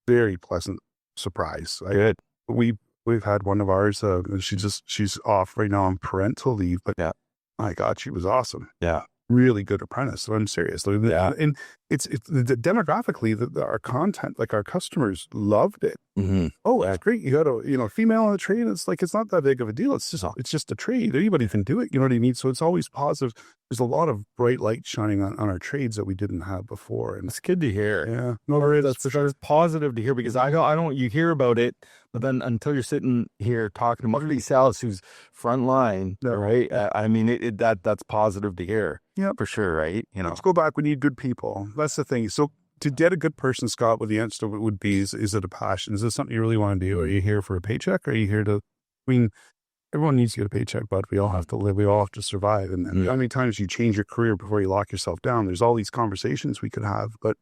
very pleasant surprise. Good. We've had one of ours. She's off right now on parental leave, but my God, she was awesome. Yeah. Really good apprentice. So I'm serious. Yeah. And it's demographically our content, like our customers loved it. Mm-hmm. Oh, that's great. You got a female in the trade. It's like, it's not that big of a deal. It's just a trade. Anybody can do it. You know what I mean? So it's always positive. There's a lot of bright light shining on our trades that we didn't have before. And it's good to hear. Yeah. No, that's positive to hear, because I don't, you hear about it, but then until you're sitting here talking to Marty Salliss, who's frontline, right? I mean, that's positive to hear. Yeah, for sure. Right. Let's go back. We need good people. That's the thing. So to get a good person, Scott, what the answer would be, is it a passion? Is this something you really want to do? Are you here for a paycheck? Or are you here to, everyone needs to get a paycheck, but we all have to live. We all have to survive. And how many times you change your career before you lock yourself down? There's all these conversations we could have, but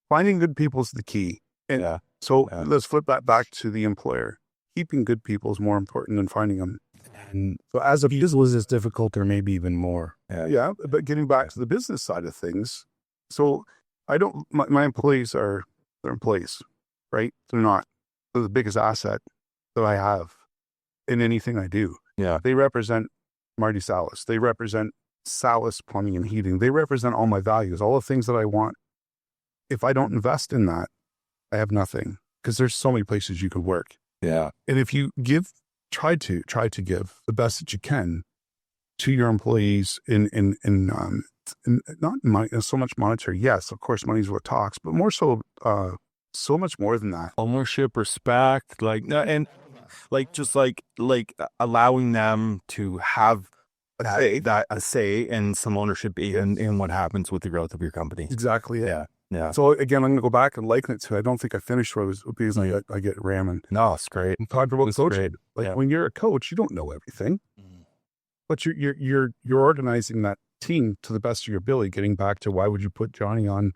finding good people is the key. And so let's flip that back to the employer. Keeping good people is more important than finding them. And so as a business, it's difficult, or maybe even more. Yeah. But getting back to the business side of things. So my employees they're employees, right? They're the biggest asset that I have in anything I do. Yeah. They represent Marty Salliss. They represent Salliss Plumbing and Heating. They represent all my values, all the things that I want. If I don't invest in that, I have nothing, because there's so many places you could work. Yeah. And if you try to give the best that you can to your employees in not money, so much monetary. Yes, of course, money's what talks, but more so, so much more than that. Ownership, respect, and just allowing them to have a say and some ownership in what happens with the growth of your company. Exactly. Yeah. Yeah. So again, I'm going to go back and liken it to, I don't think I finished what I was, because I get ramming. No, it's great. I'm talking about coaching. When you're a coach, you don't know everything, but you're organizing that team to the best of your ability. Getting back to, why would you put Johnny on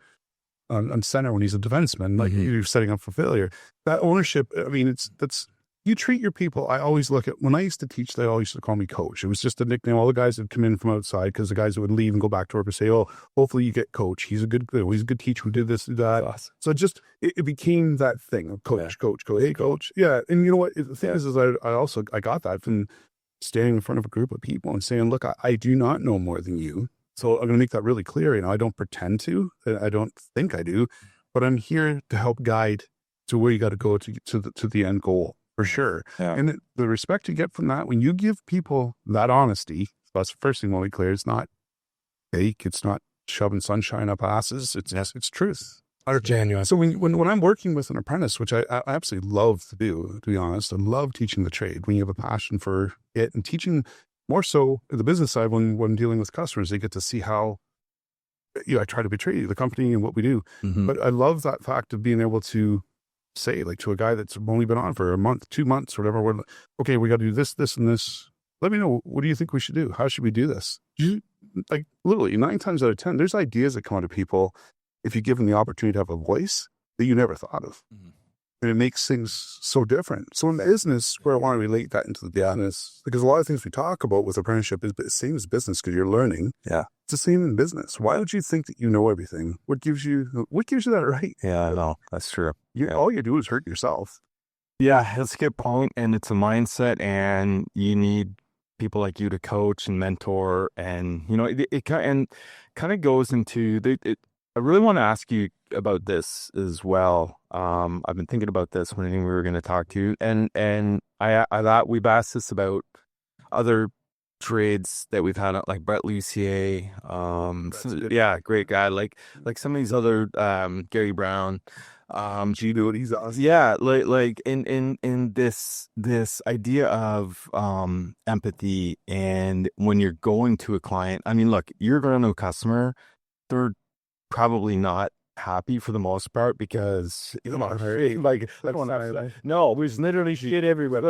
center when he's a defenseman? Like, you're setting up for failure. That ownership. I mean, you treat your people. I always look at, when I used to teach, they always used to call me coach. It was just a nickname. All the guys would come in from outside, because the guys that would leave and go back to work would say, oh, hopefully you get coach. He's a good teacher who did this, did that. Awesome. So it became that thing of coach. Hey, coach. Yeah. And you know what? The thing is I got that from standing in front of a group of people and saying, look, I do not know more than you. So I'm going to make that really clear. I don't pretend to, I don't think I do, but I'm here to help guide to where you got to go to the end goal. for sure. Yeah. And the respect you get from that, when you give people that honesty, that's the first thing when we clear. It's not fake. It's not shoving sunshine up asses. It's truth. Genuine. So when I'm working with an apprentice, which I absolutely love to do, to be honest, I love teaching the trade. When you have a passion for it and teaching more so the business side, when I'm dealing with customers, they get to see how I try to betray the company and what we do. Mm-hmm. But I love that fact of being able to say, like, to a guy that's only been on for a month, 2 months, whatever, okay, we got to do this, this, and this. Let me know, what do you think we should do? How should we do this? Like, literally 9 times out of 10, there's ideas that come out of people if you give them the opportunity to have a voice that you never thought of. Mm-hmm. And it makes things so different. So in business, where I want to relate that into the business, because a lot of things we talk about with apprenticeship is the same as business, because you're learning. Yeah. It's the same in business. Why don't you think that you know everything? What gives you that right? Yeah, I know. That's true. All you do is hurt yourself. Yeah, that's a good point. And it's a mindset, and you need people like you to coach and mentor. And, it kind of goes into I really want to ask you about this as well. I've been thinking about this when we were going to talk to you, and I thought we've asked this about other trades that we've had, like Brett Lucier. Great guy. Like some of these other, Gary Brown. Gino, he's awesome. Yeah, like in this idea of empathy, and when you're going to a client, I mean, look, you're going to a customer, they're probably not happy for the most part, because no, there's literally shit everywhere.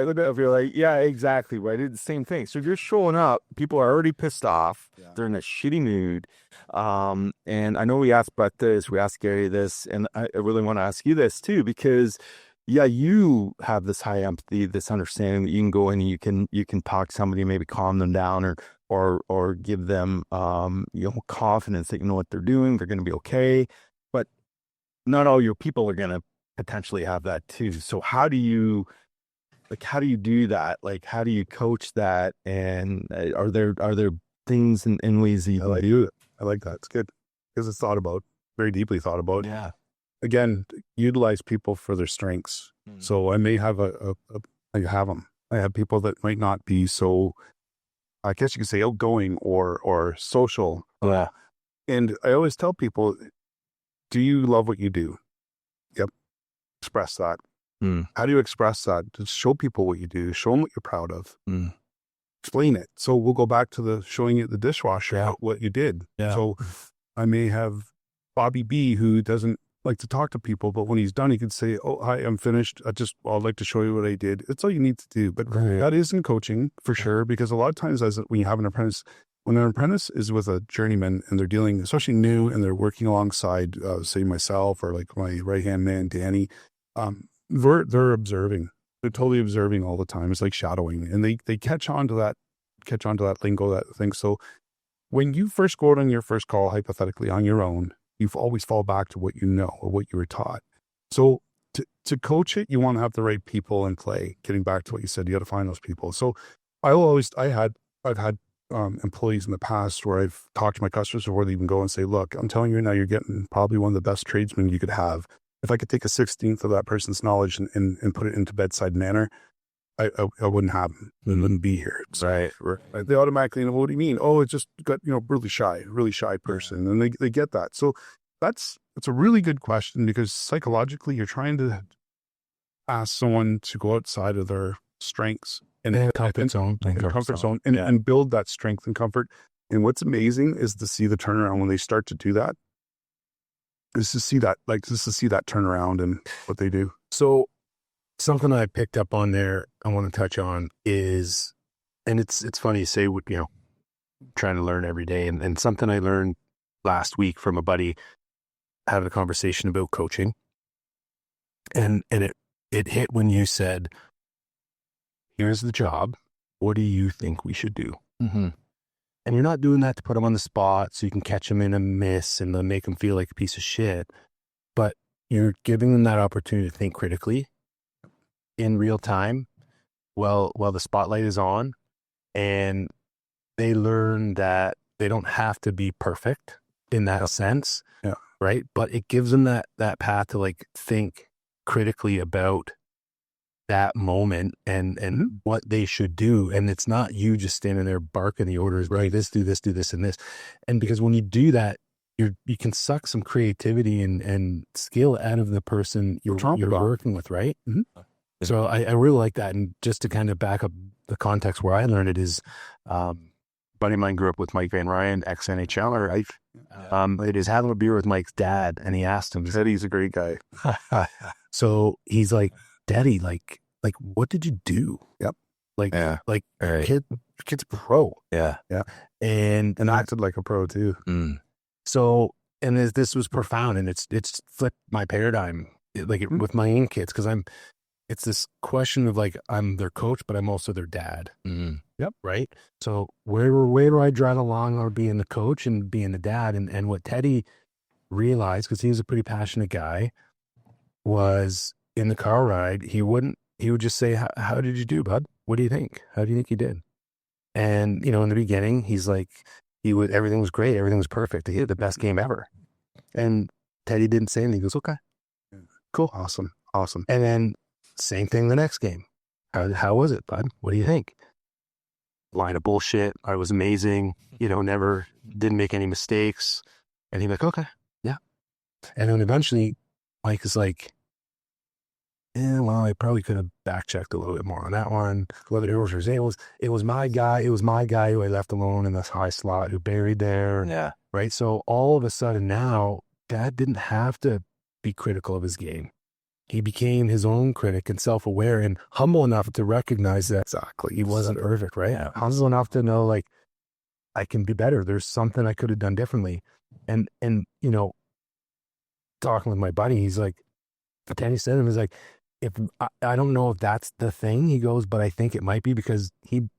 If you're like, yeah, exactly right, it's the same thing. So if you're showing up, people are already pissed off. They're in a shitty mood. And I know we asked Brett this, we asked Gary this, and I really want to ask you this too, because you have this high empathy, this understanding that you can go in and you can talk to somebody, maybe calm them down, or give them confidence that you know what they're doing, they're going to be okay. But not all your people are going to potentially have that too. So how do you do that? Like, how do you coach that? And are there things and ways that you do it? I like that. It's good because it's thought about, very deeply thought about. Yeah. Again, utilize people for their strengths. So I may have I have people that might not be so, I guess you could say, outgoing or social. Yeah. And I always tell people, do you love what you do? Yep. Express that. How do you express that? Just show people what you do. Show them what you're proud of. Explain it. So we'll go back to the showing you the dishwasher, what you did. Yeah. So I may have Bobby B, who doesn't like to talk to people, but when he's done, he can say, "Oh, hi, I'm finished. I'd like to show you what I did." It's all you need to do. But that is in coaching for sure, because a lot of times when you have an apprentice, when an apprentice is with a journeyman and they're dealing, especially new, and they're working alongside, say myself or like my right-hand man, Danny, they're observing. They're totally observing all the time. It's like shadowing, and they catch on to that lingo, that thing. So when you first go out on your first call, hypothetically on your own, you always fall back to what you know or what you were taught. So to coach it, you want to have the right people in play. Getting back to what you said, you got to find those people. So I've had employees in the past where I've talked to my customers before they even go and say, "Look, I'm telling you now, you're getting probably one of the best tradesmen you could have. If I could take a 16th of that person's knowledge and put it into bedside manner, I wouldn't have them. They wouldn't be here." Right. They automatically know, "What do you mean?" "Oh, it's just got, really shy person." And they get that. So it's a really good question, because psychologically you're trying to ask someone to go outside of their strengths and comfort zone and build that strength and comfort. And what's amazing is to see the turnaround when they start to do that. Is to see that turnaround and what they do. So something I picked up on there I want to touch on is, and it's funny you say, trying to learn every day, and something I learned last week from a buddy, having a conversation about coaching, and it hit when you said, "Here's the job. What do you think we should do?" Mm-hmm. And you're not doing that to put them on the spot so you can catch them in a miss and then make them feel like a piece of shit. But you're giving them that opportunity to think critically in real time while the spotlight is on. And they learn that they don't have to be perfect in that sense. Yeah. Right. But it gives them that path to like think critically about that moment and what they should do. And it's not you just standing there barking the orders, right? This, do this, and this. And because when you do that, you can suck some creativity and skill out of the person you're working with, right? Mm-hmm. So I really like that. And just to kind of back up the context where I learned it is, buddy of mine grew up with Mike Van Ryan, ex-NHLer, right? It is having a beer with Mike's dad, and he asked him, Teddy's a great guy. so he's like, Daddy, like, what did you do? Yep. Kid's pro. Yeah. Yeah. And acted like a pro too. So, and this was profound, and it's flipped my paradigm, with my own kids, because it's this question of like, I'm their coach, but I'm also their dad. Yep. Right. So where do I draw the line or being the coach and being the dad? And what Teddy realized, because he was a pretty passionate guy, was in the car ride, he would just say, how did you do, bud? What do you think? How do you think you did? And, in the beginning, he's like, everything was great. Everything was perfect. He had the best game ever. And Teddy didn't say anything. He goes, okay, cool. Awesome. And then same thing the next game. How was it, bud? What do you think? Line of bullshit. I was amazing. Never didn't make any mistakes. And he'd be like, okay, yeah. And then eventually Mike is like, I probably could have backchecked a little bit more on that one. It was my guy. It was my guy who I left alone in this high slot, who buried there. Yeah. Right. So all of a sudden now, Dad didn't have to be critical of his game. He became his own critic and self-aware and humble enough to recognize that exactly he wasn't perfect. Right. Yeah. Humble enough to know, like, I can be better. There's something I could have done differently. And talking with my buddy, he's like, Danny said to him, he's like, if I don't know if that's the thing, he goes, but I think it might be, because he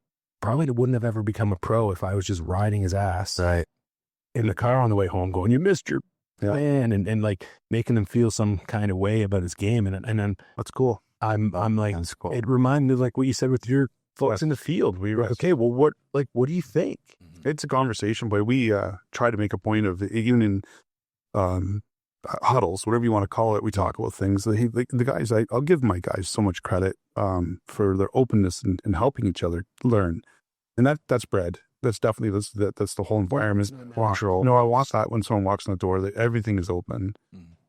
probably wouldn't have ever become a pro if I was just riding his ass in the car on the way home going, you missed your plan, and like making him feel some kind of way about his game. And then That's cool. I'm like, That's cool. It reminded me of like what you said with your folks in the field. We were okay, well, what do you think? It's a conversation, but we try to make a point of, even in huddles, whatever you want to call it, we talk about things. The guys, I'll give my guys so much credit for their openness and helping each other learn, and that's bred. That's definitely that's the whole environment. Control. No, I want that when someone walks in the door, that everything is open.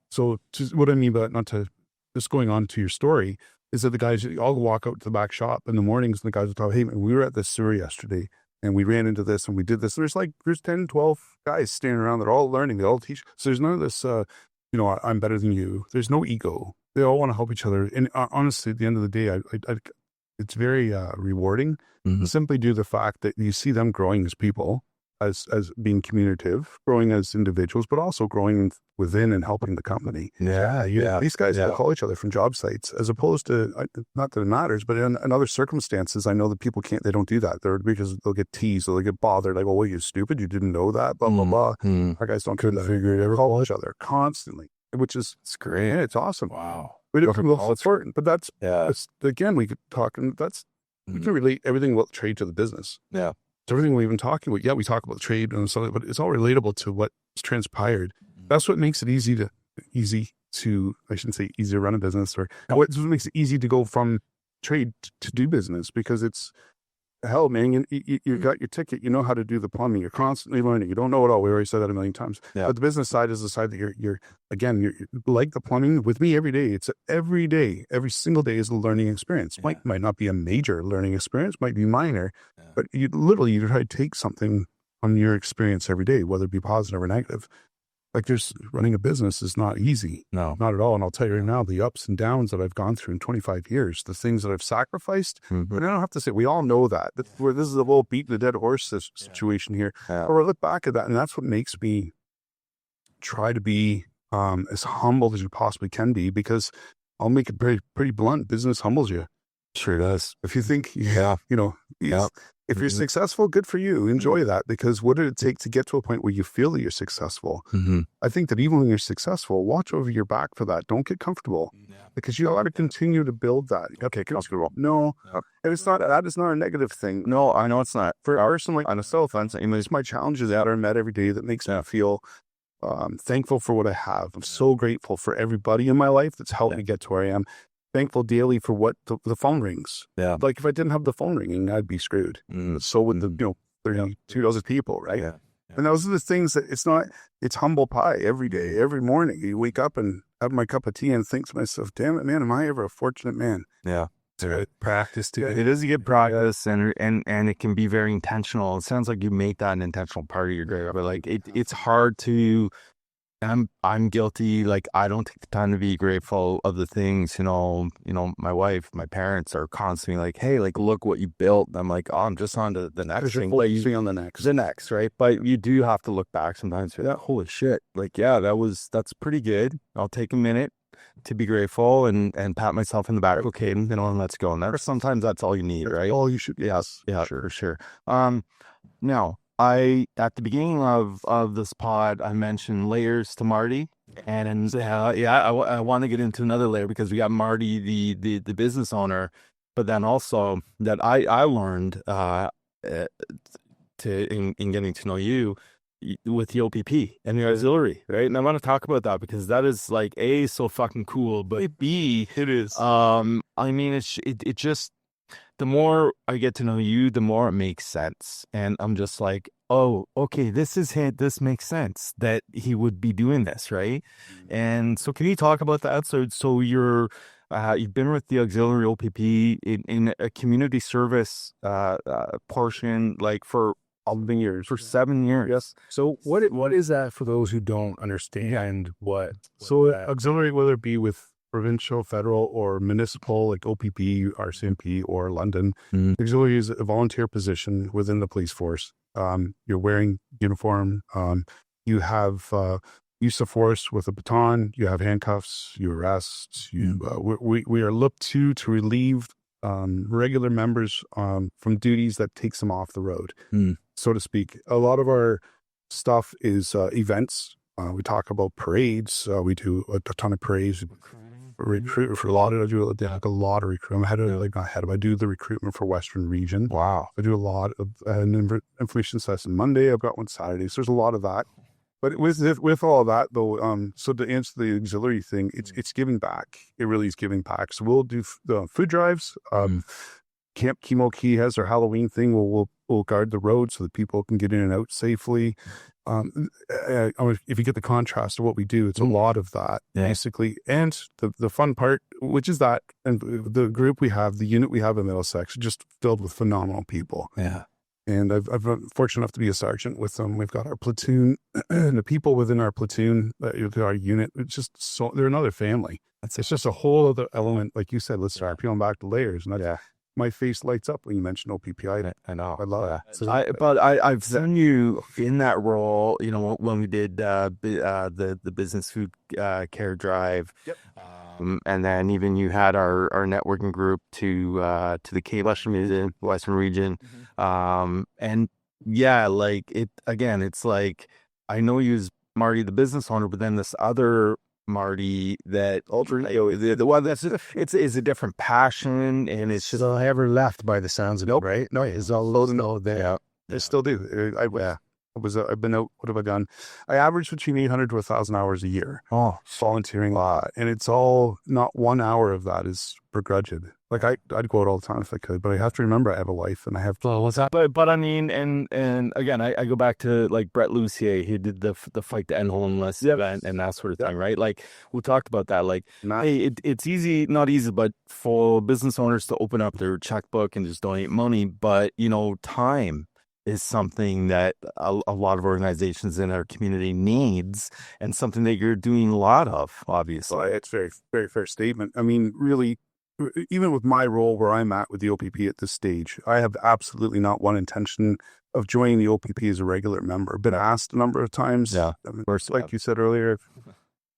So what I mean by that, not to just going on to your story, is that the guys all walk out to the back shop in the mornings, and the guys will talk, hey man, we were at this sewer yesterday, and we ran into this, and we did this. There's 10, 12 guys standing around that are all learning, they all teach. So there's none of this, I'm better than you. There's no ego. They all want to help each other. And honestly, at the end of the day, it's very rewarding, simply due to the fact that you see them growing as people, as being communicative, growing as individuals, but also growing within and helping the company. These guys will call each other from job sites, as opposed to, not that it matters, but in other circumstances, I know that people they don't do that. Because they'll get teased, or they'll get bothered, like, oh, well, you stupid, you didn't know that, blah, blah, blah. Our guys don't figure it out. Call each other constantly, which is, it's great. Yeah, it's awesome. Wow. We don't important, but that's again, we could talk, and we can relate everything about trade to the business. Yeah. So everything we've been talking about, we talk about trade and something, but it's all relatable to what's transpired. That's what makes it easy to, I shouldn't say easy to run a business, or what makes it easy to go from trade to do business, because it's, hell, man, you got your ticket, you know how to do the plumbing, you're constantly learning, you don't know it all. We already said that a million times. Yeah. But the business side is the side that you're like the plumbing with me every day. It's every day, every single day is a learning experience. Might not be a major learning experience, might be minor, but you try to take something from your experience every day, whether it be positive or negative. Like, running a business is not easy. No, not at all. And I'll tell you right now, the ups and downs that I've gone through in 25 years, the things that I've sacrificed, but I don't have to say, we all know that. This is a little beating the dead horse situation here. Yeah. Or I look back at that, and that's what makes me try to be as humble as you possibly can be, because I'll make it pretty blunt. Business humbles you. Sure does. If you think, if you're successful, good for you. Enjoy that, because what did it take to get to a point where you feel that you're successful? I think that even when you're successful, watch over your back for that. Don't get comfortable, because you got to continue to build that. Okay, comfortable. No, and it's not, that is not a negative thing. No, I know it's not. For personally, on a self-offense, it's my challenges that are met every day that makes me feel thankful for what I have. I'm so grateful for everybody in my life that's helped me get to where I am. thankful daily for what the phone rings. Yeah. Like if I didn't have the phone ringing, I'd be screwed. So would the 32 other people, right? Yeah. And those are the things that it's humble pie every day, every morning. You wake up and have my cup of tea and think to myself, damn it, man, am I ever a fortunate man? Yeah. It's a good practice too. It is a good practice, and it can be very intentional. It sounds like you make that an intentional part of your day, but like it's hard to. I'm guilty. Like I don't take the time to be grateful of the things. My wife, my parents are constantly like, "Hey, like look what you built." And I'm like, "Oh, I'm just on to the next thing." Focusing on the next, Right? But you do have to look back sometimes. That holy shit! Like, yeah, that's pretty good. I'll take a minute to be grateful and pat myself in the back. Okay, and let's go. And sometimes that's all you need, right? All you should. Yes, yeah, for sure. Now, at the beginning of this pod, I mentioned layers to Marty, and I want to get into another layer because we got Marty, the business owner, but then also that I learned in getting to know you with the OPP and your auxiliary, right? And I want to talk about that because that is like A, so fucking cool, but B, it is. I mean, it just, the more I get to know you, the more it makes sense. And I'm just like, oh, okay, this is it. This makes sense that he would be doing this, right? And so can you talk about that? So you've been with the auxiliary OPP in a community service portion, like for 7 years. For 7 years. Yes. So what is that for those who don't understand what? So auxiliary, whether it be with provincial, federal, or municipal, like OPP, RCMP, or London, auxiliary is a volunteer position within the police force. You're wearing uniform. You have use of force with a baton. You have handcuffs. You arrest. We are looked to relieve regular members from duties that takes them off the road, so to speak. A lot of our stuff is events. We talk about parades. We do a ton of parades. Recruit for a lot of I do a lot of recruitment. I do the recruitment for Western Region. Wow. I do a lot of information session Monday. I've got one Saturday. So there's a lot of that. But with all of that though, so to answer the auxiliary thing, it's giving back. It really is giving back. So we'll do the food drives. Camp Chemo Key has their Halloween thing. We'll guard the road so that people can get in and out safely. If you get the contrast of what we do, it's a lot of that basically. And the fun part, which is that, and the group we have, the unit we have in Middlesex, just filled with phenomenal people. Yeah. And I've been fortunate enough to be a sergeant with them. We've got our platoon, and the people within our platoon, our unit. It's just they're another family. It's just a whole other element, like you said. Let's start peeling back the layers, and my face lights up when you mention OPPI. I know. I love that. So I've seen you in that role, when we did the business food care drive. Yep. And then even you had our networking group to the Western region. And yeah, like it's like, I know you as Marty, the business owner, but then this other Marty that the one that's it's a different passion, and it's just ever left by the sounds of it, right? No, it's all loaded there. Yeah, I still do. I've been out. What have I done? I average between 800 to 1,000 hours a year. Oh, volunteering a lot, and it's all, not 1 hour of that is begrudged. Like I'd go out all the time if I could, but I have to remember I have a wife and I have. Well, what's that? But I mean, and again, I go back to like Brett Lucier. He did the fight to end homeless event and that sort of thing, right? Like we talked about that. Like, hey, it's easy, not easy, but for business owners to open up their checkbook and just donate money, but time is something that a lot of organizations in our community needs, and something that you're doing a lot of, obviously. Well, it's very, very fair statement. I mean, really, even with my role where I'm at with the OPP at this stage, I have absolutely not one intention of joining the OPP as a regular member. I've been asked a number of times. Yeah. I mean, like you said earlier,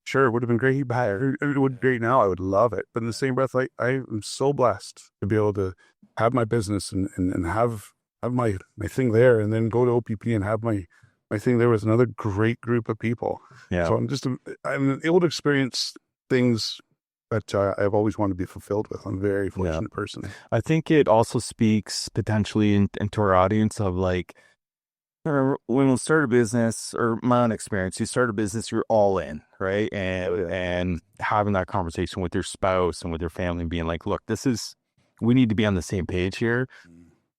sure, it would have been great. It would be great now. I would love it. But in the same breath, I am so blessed to be able to have my business and have my thing there, and then go to OPP and have my thing there with another great group of people. Yeah. So I'm able to experience things that I've always wanted to be fulfilled with. I'm a very fortunate person. I think it also speaks potentially into our audience of like, Or when we start a business, or my own experience, you start a business, you're all in, right? And having that conversation with your spouse and with your family, being like, look, we need to be on the same page here.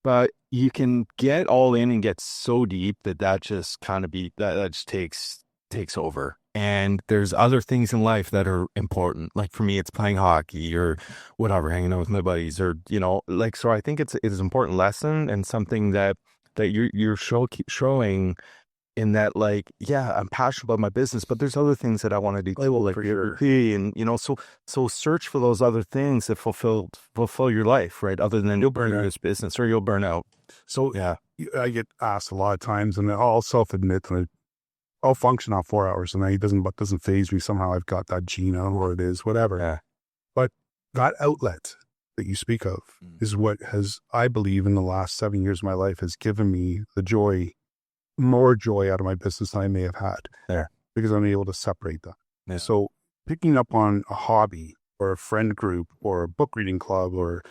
But you can get all in and get so deep that just kind of that just takes over. And there's other things in life that are important. Like for me, it's playing hockey or whatever, hanging out with my buddies, or, like, so I think it's an important lesson, and something that you're showing in that, like, yeah, I'm passionate about my business, but there's other things that I want to do, like for your and so search for those other things that fulfill your life, right? Other than you'll burn out this business, or you'll burn out. So yeah, I get asked a lot of times, and I'll self-admit that I'll function on 4 hours a night. Doesn't phase me. Somehow I've got that gene, or it is, whatever. Yeah. But that outlet that you speak of is what has, I believe, in the last 7 years of my life, has given me more joy out of my business than I may have had. There. Because I'm able to separate that. Yeah. So picking up on a hobby or a friend group or a book reading club, or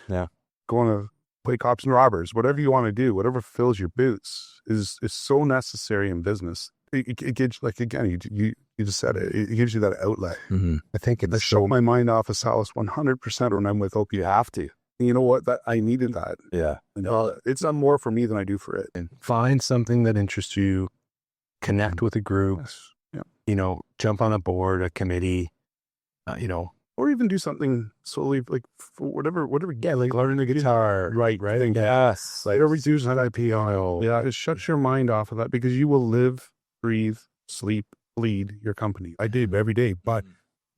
going to play cops and robbers, whatever you want to do, whatever fills your boots is so necessary in business. It gives, like, again, you just said it. It gives you that outlet. Mm-hmm. I think I shut my mind off of Salliss 100% when I'm with Hope. You have to. You know what? That I needed that. Yeah. It's done more for me than I do for it. And find something that interests you. Connect with a group. Yes. Yeah. Jump on a board, a committee. Or even do something slowly, like whatever. Yeah, like learn the guitar. Right. Yes. Like whatever you do, that IPO. Yeah. Just shut your mind off of that, because you will live, breathe, sleep, bleed your company. I do every day, but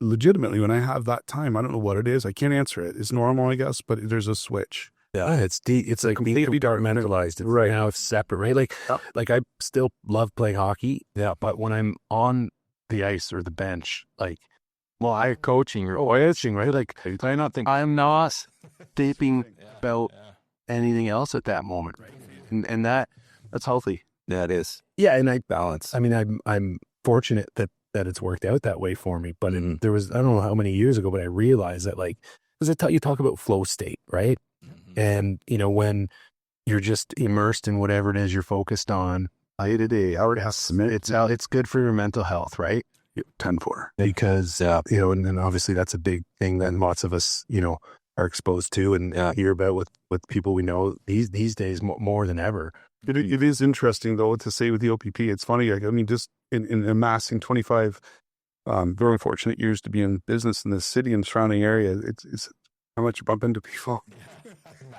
legitimately, when I have that time, I don't know what it is. I can't answer it. It's normal, I guess, but there's a switch. Yeah, it's like being compartmentalized. Right now, it's separate. Right, like I still love playing hockey. Yeah, but when I'm on the ice or the bench, like, well, I'm coaching or coaching, right? Like, I not think I'm not thinking about anything else at that moment, right? And that's healthy. Yeah, it is. Yeah, and I balance. I mean, I'm fortunate that it's worked out that way for me. But there was, I don't know how many years ago, but I realized that, like, because you talk about flow state, right? And when you're just immersed in whatever it is you're focused on, day-to-day, I already have to submit. It's good for your mental health, right? 10-4. Because and then obviously that's a big thing that lots of us are exposed to and hear about with people we know these days more than ever. It is interesting, though, to say with the OPP. It's funny. I mean, just in amassing 25 very fortunate years to be in business in this city and surrounding area, it's how much you bump into people.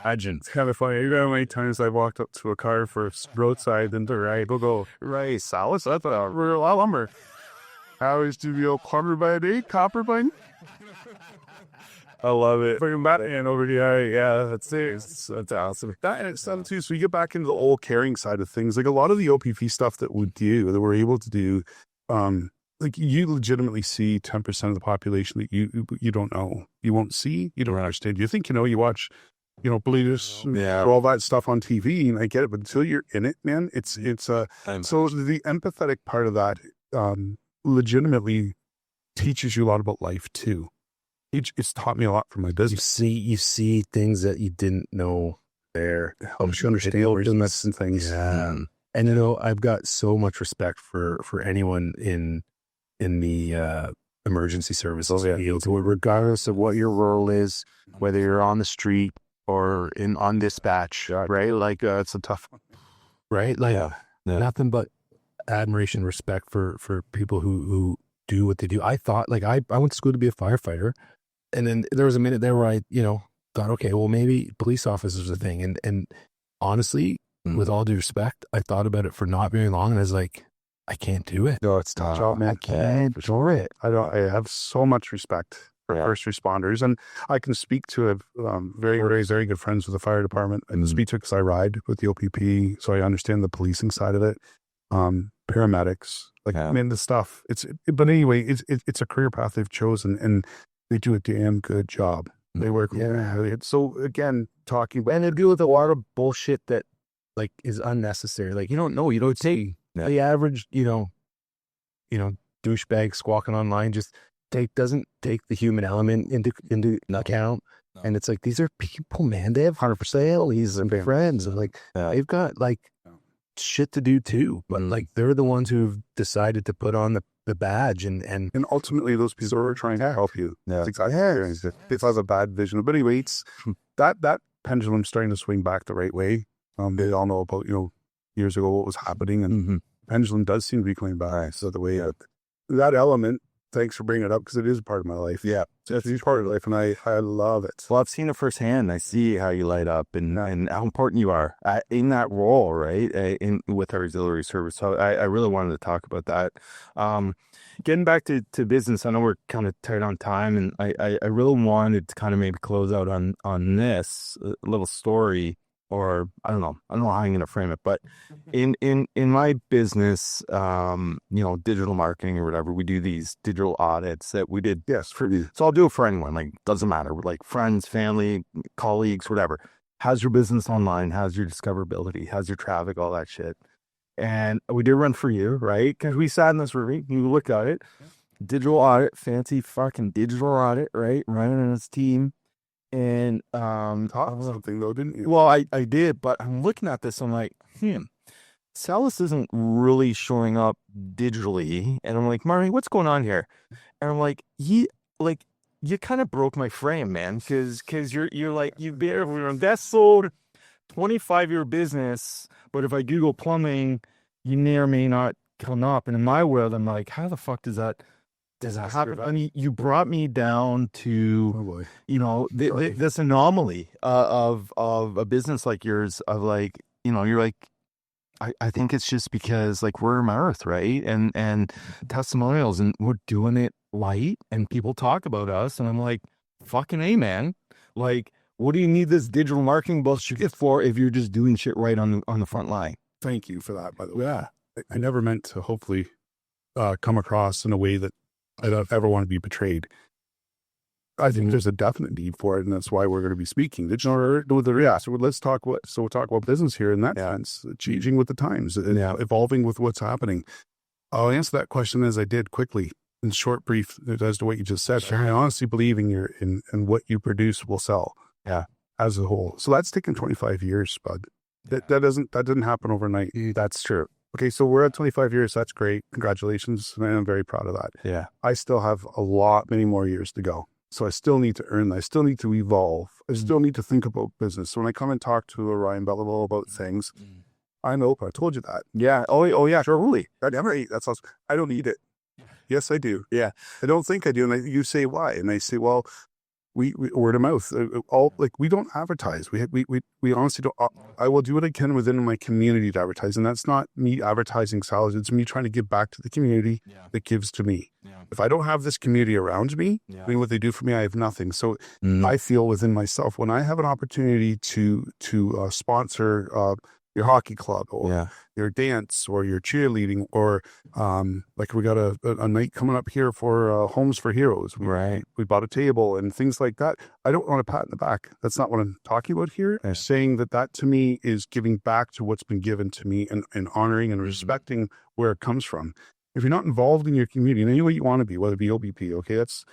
Imagine. It's kind of funny. You know how many times I walked up to a car for roadside and they're right, go, right, Salliss, that's a real lumber. How is to be a plumber by day, copper by night? I love it. Bring that in over here. Yeah, that's it. That's awesome. That, and it's fun too. So you get back into the whole caring side of things. Like a lot of the OPP stuff that we're able to do, like you legitimately see 10% of the population that you don't know, you won't see, you don't understand. You think you watch, police, all that stuff on TV, and I get it, but until you're in it, man, it's so the empathetic part of that legitimately teaches you a lot about life too. It's taught me a lot for my business. You see things that you didn't know there. Helps you understand business and things. Yeah. And I've got so much respect for anyone in the emergency services field, regardless of what your role is, whether you're on the street or on dispatch, right? Like it's a tough one, right? Like nothing but admiration, respect for people who do what they do. I thought, like, I went to school to be a firefighter, and then there was a minute there where I thought, okay, well, maybe police officers are a thing, and honestly, with all due respect, I thought about it for not very long, and I was like, I can't do it. No, it's tough. I can't do it. I have so much respect for first responders, and I can speak to very, very, very good friends with the fire department. I can speak to it because I ride with the OPP, so I understand the policing side of it. Paramedics, the stuff. But anyway, it's a career path they've chosen, and they do a damn good job. They work. Yeah. So again, talking about, and they deal with a lot of bullshit that like is unnecessary. Like you don't see the average, douchebag squawking online just doesn't take the human element into account. No. And it's like, these are people, man. They have 100% families and friends, and like they've got like shit to do too, but like they're the ones who've decided to put on the badge and ultimately those people are trying to help you. Yeah. That's exactly. If I have a bad vision, but anyway, it's that pendulum's starting to swing back the right way. They all know about, years ago what was happening, and pendulum does seem to be coming back. So the way that element, thanks for bringing it up, because it is a part of my life. Yeah. It's a huge part of life, and I love it. Well, I've seen it firsthand. I see how you light up and how important you are in that role, right? With our auxiliary service. So I really wanted to talk about that. Getting back to business, I know we're kind of tight on time, and I really wanted to kind of maybe close out on this little story. Or I don't know how I'm going to frame it, but in my business, digital marketing or whatever, we do these digital audits that we did. Yes. So I'll do it for anyone, like, doesn't matter, like friends, family, colleagues, whatever. How's your business online? How's your discoverability? How's your traffic? All that shit. And we did run for you, right? Because we sat in this room, you look at it, digital audit, fancy fucking digital audit, right? Running in his team. And Taught something though, didn't you? well, I did, but I'm looking at this, I'm like, Salliss isn't really showing up digitally. And I'm like, Marty, what's going on here? And I'm like, you kind of broke my frame, man, because you're like, we're invested 25-year business, but if I Google plumbing, you may or may not come up. And in my world, I'm like, how the fuck does that happen? I mean, you brought me down to, this anomaly of a business like yours, of like, you're like, I think it's just because like we're in my earth, right? And testimonials, and we're doing it light, and people talk about us, and I'm like, fucking A, man. Like, what do you need this digital marketing bullshit for if you're just doing shit right on the front line? Thank you for that, by the way. Yeah. I never meant to hopefully come across in a way that I don't ever want to be betrayed. I think there's a definite need for it, and that's why we're going to be speaking. So let's talk about business here in that sense, changing with the times, and evolving with what's happening. I'll answer that question as I did quickly, in short, brief, as to what you just said. I honestly believe in what you produce will sell. Yeah, as a whole. So that's taken 25 years, bud. That didn't happen overnight. that's true. Okay, so we're at 25 years. That's great. Congratulations. And I'm very proud of that. Yeah. I still have many more years to go. So I still need to earn that. I still need to evolve. I still need to think about business. So when I come and talk to Ryan Belleville about things, I'm open. I told you that. Yeah. Oh yeah, totally. That's awesome. I don't need it. Yes, I do. Yeah. I don't think I do. And you say, why? And I say, well, we word of mouth, we don't advertise. We honestly don't. I will do what I can within my community to advertise, and that's not me advertising Salliss. It's me trying to give back to the community that gives to me. Yeah. If I don't have this community around me, I mean, what they do for me, I have nothing. So I feel within myself, when I have an opportunity to sponsor your hockey club or your dance or your cheerleading, or like we got a night coming up here for Homes for Heroes. We bought a table and things like that. I don't want a pat in the back. That's not what I'm talking about here. I'm saying that to me is giving back to what's been given to me, and honoring and respecting where it comes from. If you're not involved in your community in any way you want to be, whether it be OBP, okay, that's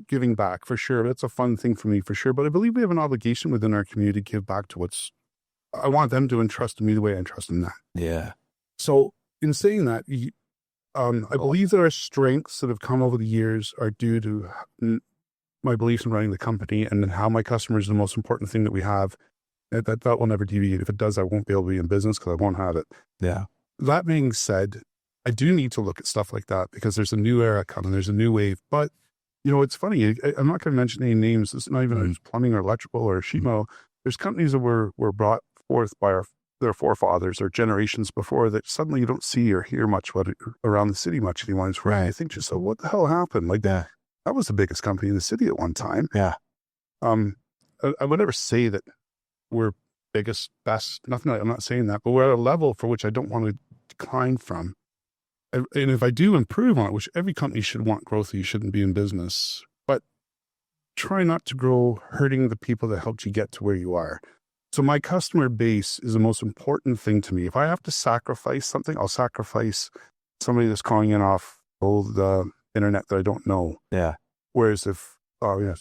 giving back for sure. That's a fun thing for me for sure. But I believe we have an obligation within our community to give back to what's. I want them to entrust me the way I entrust in that. Yeah. So in saying that, I believe that our strengths that have come over the years are due to my beliefs in running the company, and how my customers is the most important thing that we have. That will never deviate. If it does, I won't be able to be in business because I won't have it. Yeah. That being said, I do need to look at stuff like that because there's a new era coming. There's a new wave. But, it's funny. I'm not going to mention any names. It's not even plumbing or electrical or sheet metal. There's companies that were brought forth by their forefathers or generations before that suddenly you don't see or hear much around the city much anymore. It's right. I think just, what the hell happened? Like that was the biggest company in the city at one time. Yeah. I would never say that we're biggest, best, nothing. I'm not saying that, but we're at a level for which I don't want to decline from. And if I do improve on it, which every company should want growth, you shouldn't be in business, but try not to grow hurting the people that helped you get to where you are. So my customer base is the most important thing to me. If I have to sacrifice something, I'll sacrifice somebody that's calling in off the internet that I don't know. Yeah. Whereas if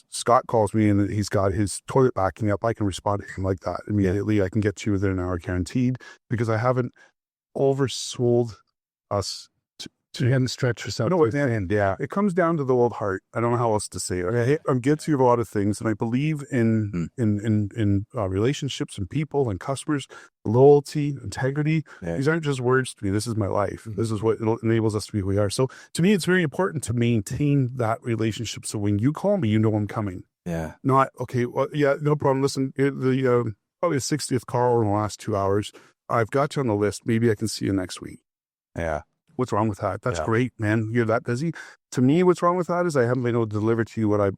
Scott calls me and he's got his toilet backing up, I can respond to him like that immediately. I can get to you within an hour guaranteed, because I haven't oversold us You hadn't stretched yourself. no, and yeah, it comes down to the old heart. I don't know how else to say it. I'm guilty of a lot of things, and I believe in relationships and people and customers, loyalty, integrity. Yeah. These aren't just words to me. This is my life. This is what enables us to be who we are. So to me, it's very important to maintain that relationship. So when you call me, you know I'm coming. Yeah. Not okay. Well, yeah, no problem. Listen, the probably the 60th call in the last 2 hours. I've got you on the list. Maybe I can see you next week. Yeah. What's wrong with that? That's Yeah. great, man. You're that busy. To me, what's wrong with that is I haven't been able to deliver to you what I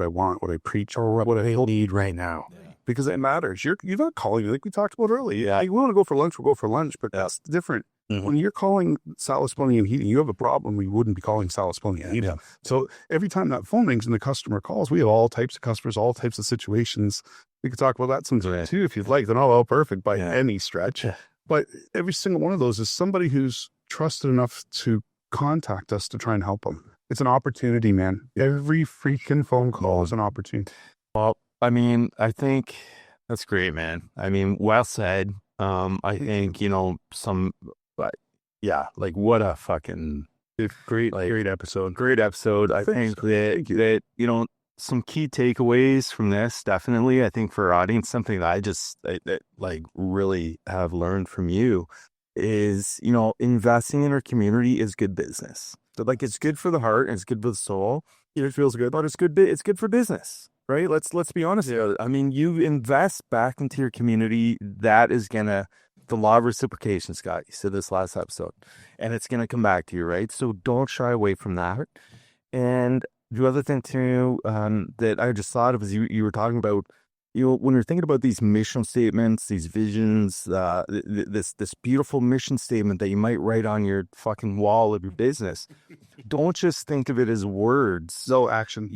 want, what I preach, or what I need right now. because it matters. You're not calling me like we talked about earlier. Yeah. You want to go for lunch, we'll go for lunch, but that's different. Mhm. When you're calling Salliss Plumbing and Heating, you have a problem. We wouldn't be calling Salliss Plumbing and Heating. Yeah. So every time that phone rings and the customer calls, we have all types of customers, all types of situations. We could talk about that sometime too, if you'd like. They're not all perfect by any stretch. Yeah. But every single one of those is somebody who's trusted enough to contact us to try and help them. It's an opportunity, man. Every freaking phone call is an opportunity. Well, I mean, I think that's great, man. I mean, well said. I think, like what a fucking Great episode. Great episode. I think that, some key takeaways from this, definitely, I think for our audience, something that I really have learned from you is, investing in our community is good business. So it's good for the heart and it's good for the soul. It feels good, but it's good for business, right? Let's be honest here. I mean, you invest back into your community, that is the law of reciprocation, Scott, you said this last episode, and it's going to come back to you, right? So don't shy away from that. And the other thing too, that I just thought of is you were talking about, when you're thinking about these mission statements, these visions, this beautiful mission statement that you might write on your fucking wall of your business, don't just think of it as words. No action.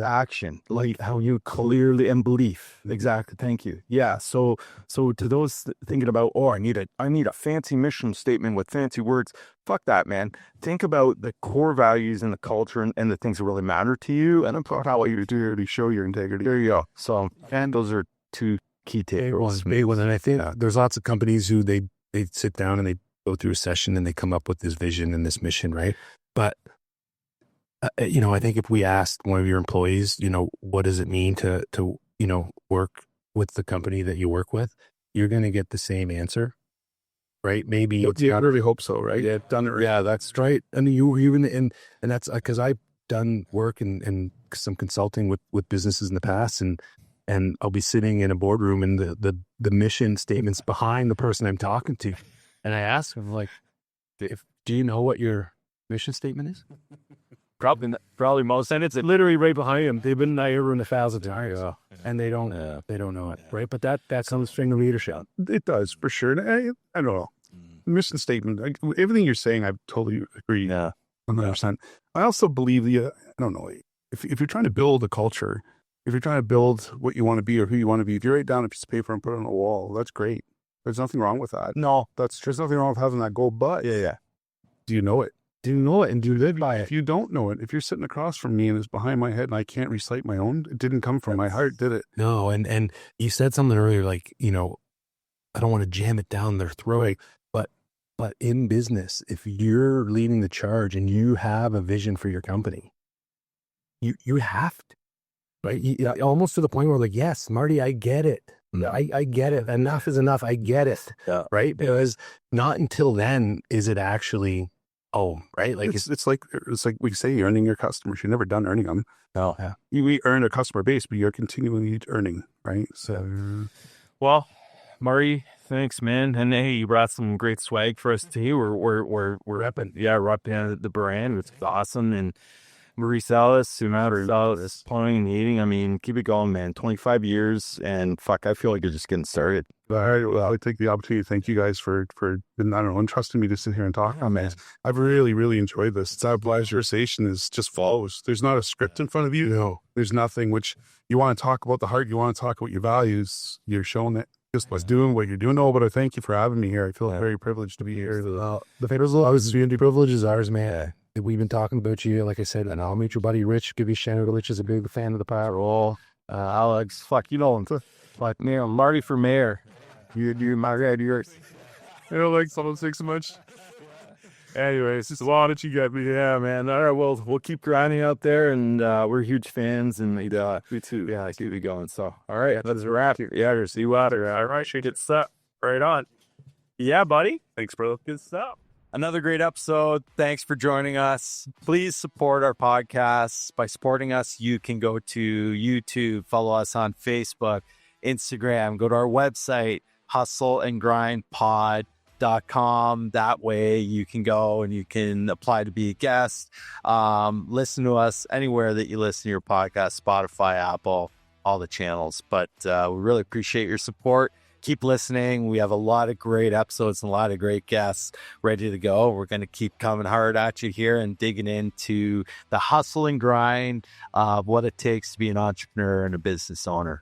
Action, like how you clearly, and belief. Exactly. Thank you. Yeah. So to those thinking about, I need a fancy mission statement with fancy words. Fuck that, man. Think about the core values and the culture and the things that really matter to you, and about how you do to show your integrity. There you go. So, and those are two key takeaways. Big one. And I think there's lots of companies who they sit down and they go through a session and they come up with this vision and this mission, right? But I think if we asked one of your employees, what does it mean to work with the company that you work with, you're going to get the same answer. Right? Maybe I really hope so, right? Yeah, done it. Right. Yeah, that's right. And and that's because I've done work and some consulting with businesses in the past, and I'll be sitting in a boardroom and the mission statements behind the person I'm talking to, and I ask them do you know what your mission statement is? Probably most, and it's literally right behind them. They've been there 1,000 times, and they don't know it, right? But that comes from the leadership. It does, for sure. And I don't know. Mission statement, everything you're saying, I totally agree. Yeah. 100%. I also believe I don't know, if you're trying to build a culture, if you're trying to build what you want to be or who you want to be, if you write down a piece of paper and put it on a wall, that's great. There's nothing wrong with that. No, there's nothing wrong with having that goal, but do you know it? Do you know it and do you live by it? If you don't know it, if you're sitting across from me and it's behind my head and I can't recite my own, it didn't come from my heart, did it? No, and you said something earlier, I don't want to jam it down their throat, but in business, if you're leading the charge and you have a vision for your company, you have to, right? Almost to the point where yes, Marty, I get it. I get it. Enough is enough. I get it. Yeah. Right? Because not until then is it actually right? It's like we say, earning your customers. You're never done earning them. Oh, yeah. We earn a customer base, but you're continually earning, right? So, well, Marty, thanks, man. And hey, you brought some great swag for us too. We're repping, repping the brand. It's awesome. And Marty Salliss, Marty Salliss Plumbing and Heating. I mean, keep it going, man. 25 years, and fuck, I feel like you're just getting started. Well, I would take the opportunity to thank you guys for entrusting me to sit here and talk on this. I've really, really enjoyed this. It's our pleasure. Conversation is just flows. There's not a script in front of you. No, there's nothing. Which you want to talk about the heart. You want to talk about your values. You're showing that. Just was doing what you're doing. No, but I thank you for having me here. I feel very privileged to be here. The privilege is ours, man. We've been talking about you, like I said, and I'll meet your buddy Rich. Give you a shout out. Rich is a big fan of the power. Alex, fuck, you know him. Like, Marty for mayor. You my red, yours. don't like someone sick so much. Anyways, why don't you get me? Yeah, man. All right, well, we'll keep grinding out there, and we're huge fans, and we too. Yeah, keep it going. So, all right, that's a wrap. Yeah, your seawater. All right, shake it up. Right on. Yeah, buddy. Thanks, bro. Good stuff. Another great episode. Thanks for joining us. Please support our podcasts. By supporting us, you can go to YouTube, follow us on Facebook, Instagram, go to our website, hustleandgrindpod.com. That way you can go and you can apply to be a guest. Listen to us anywhere that you listen to your podcast, Spotify, Apple, all the channels. But we really appreciate your support. Keep listening. We have a lot of great episodes and a lot of great guests ready to go. We're going to keep coming hard at you here and digging into the hustle and grind of what it takes to be an entrepreneur and a business owner.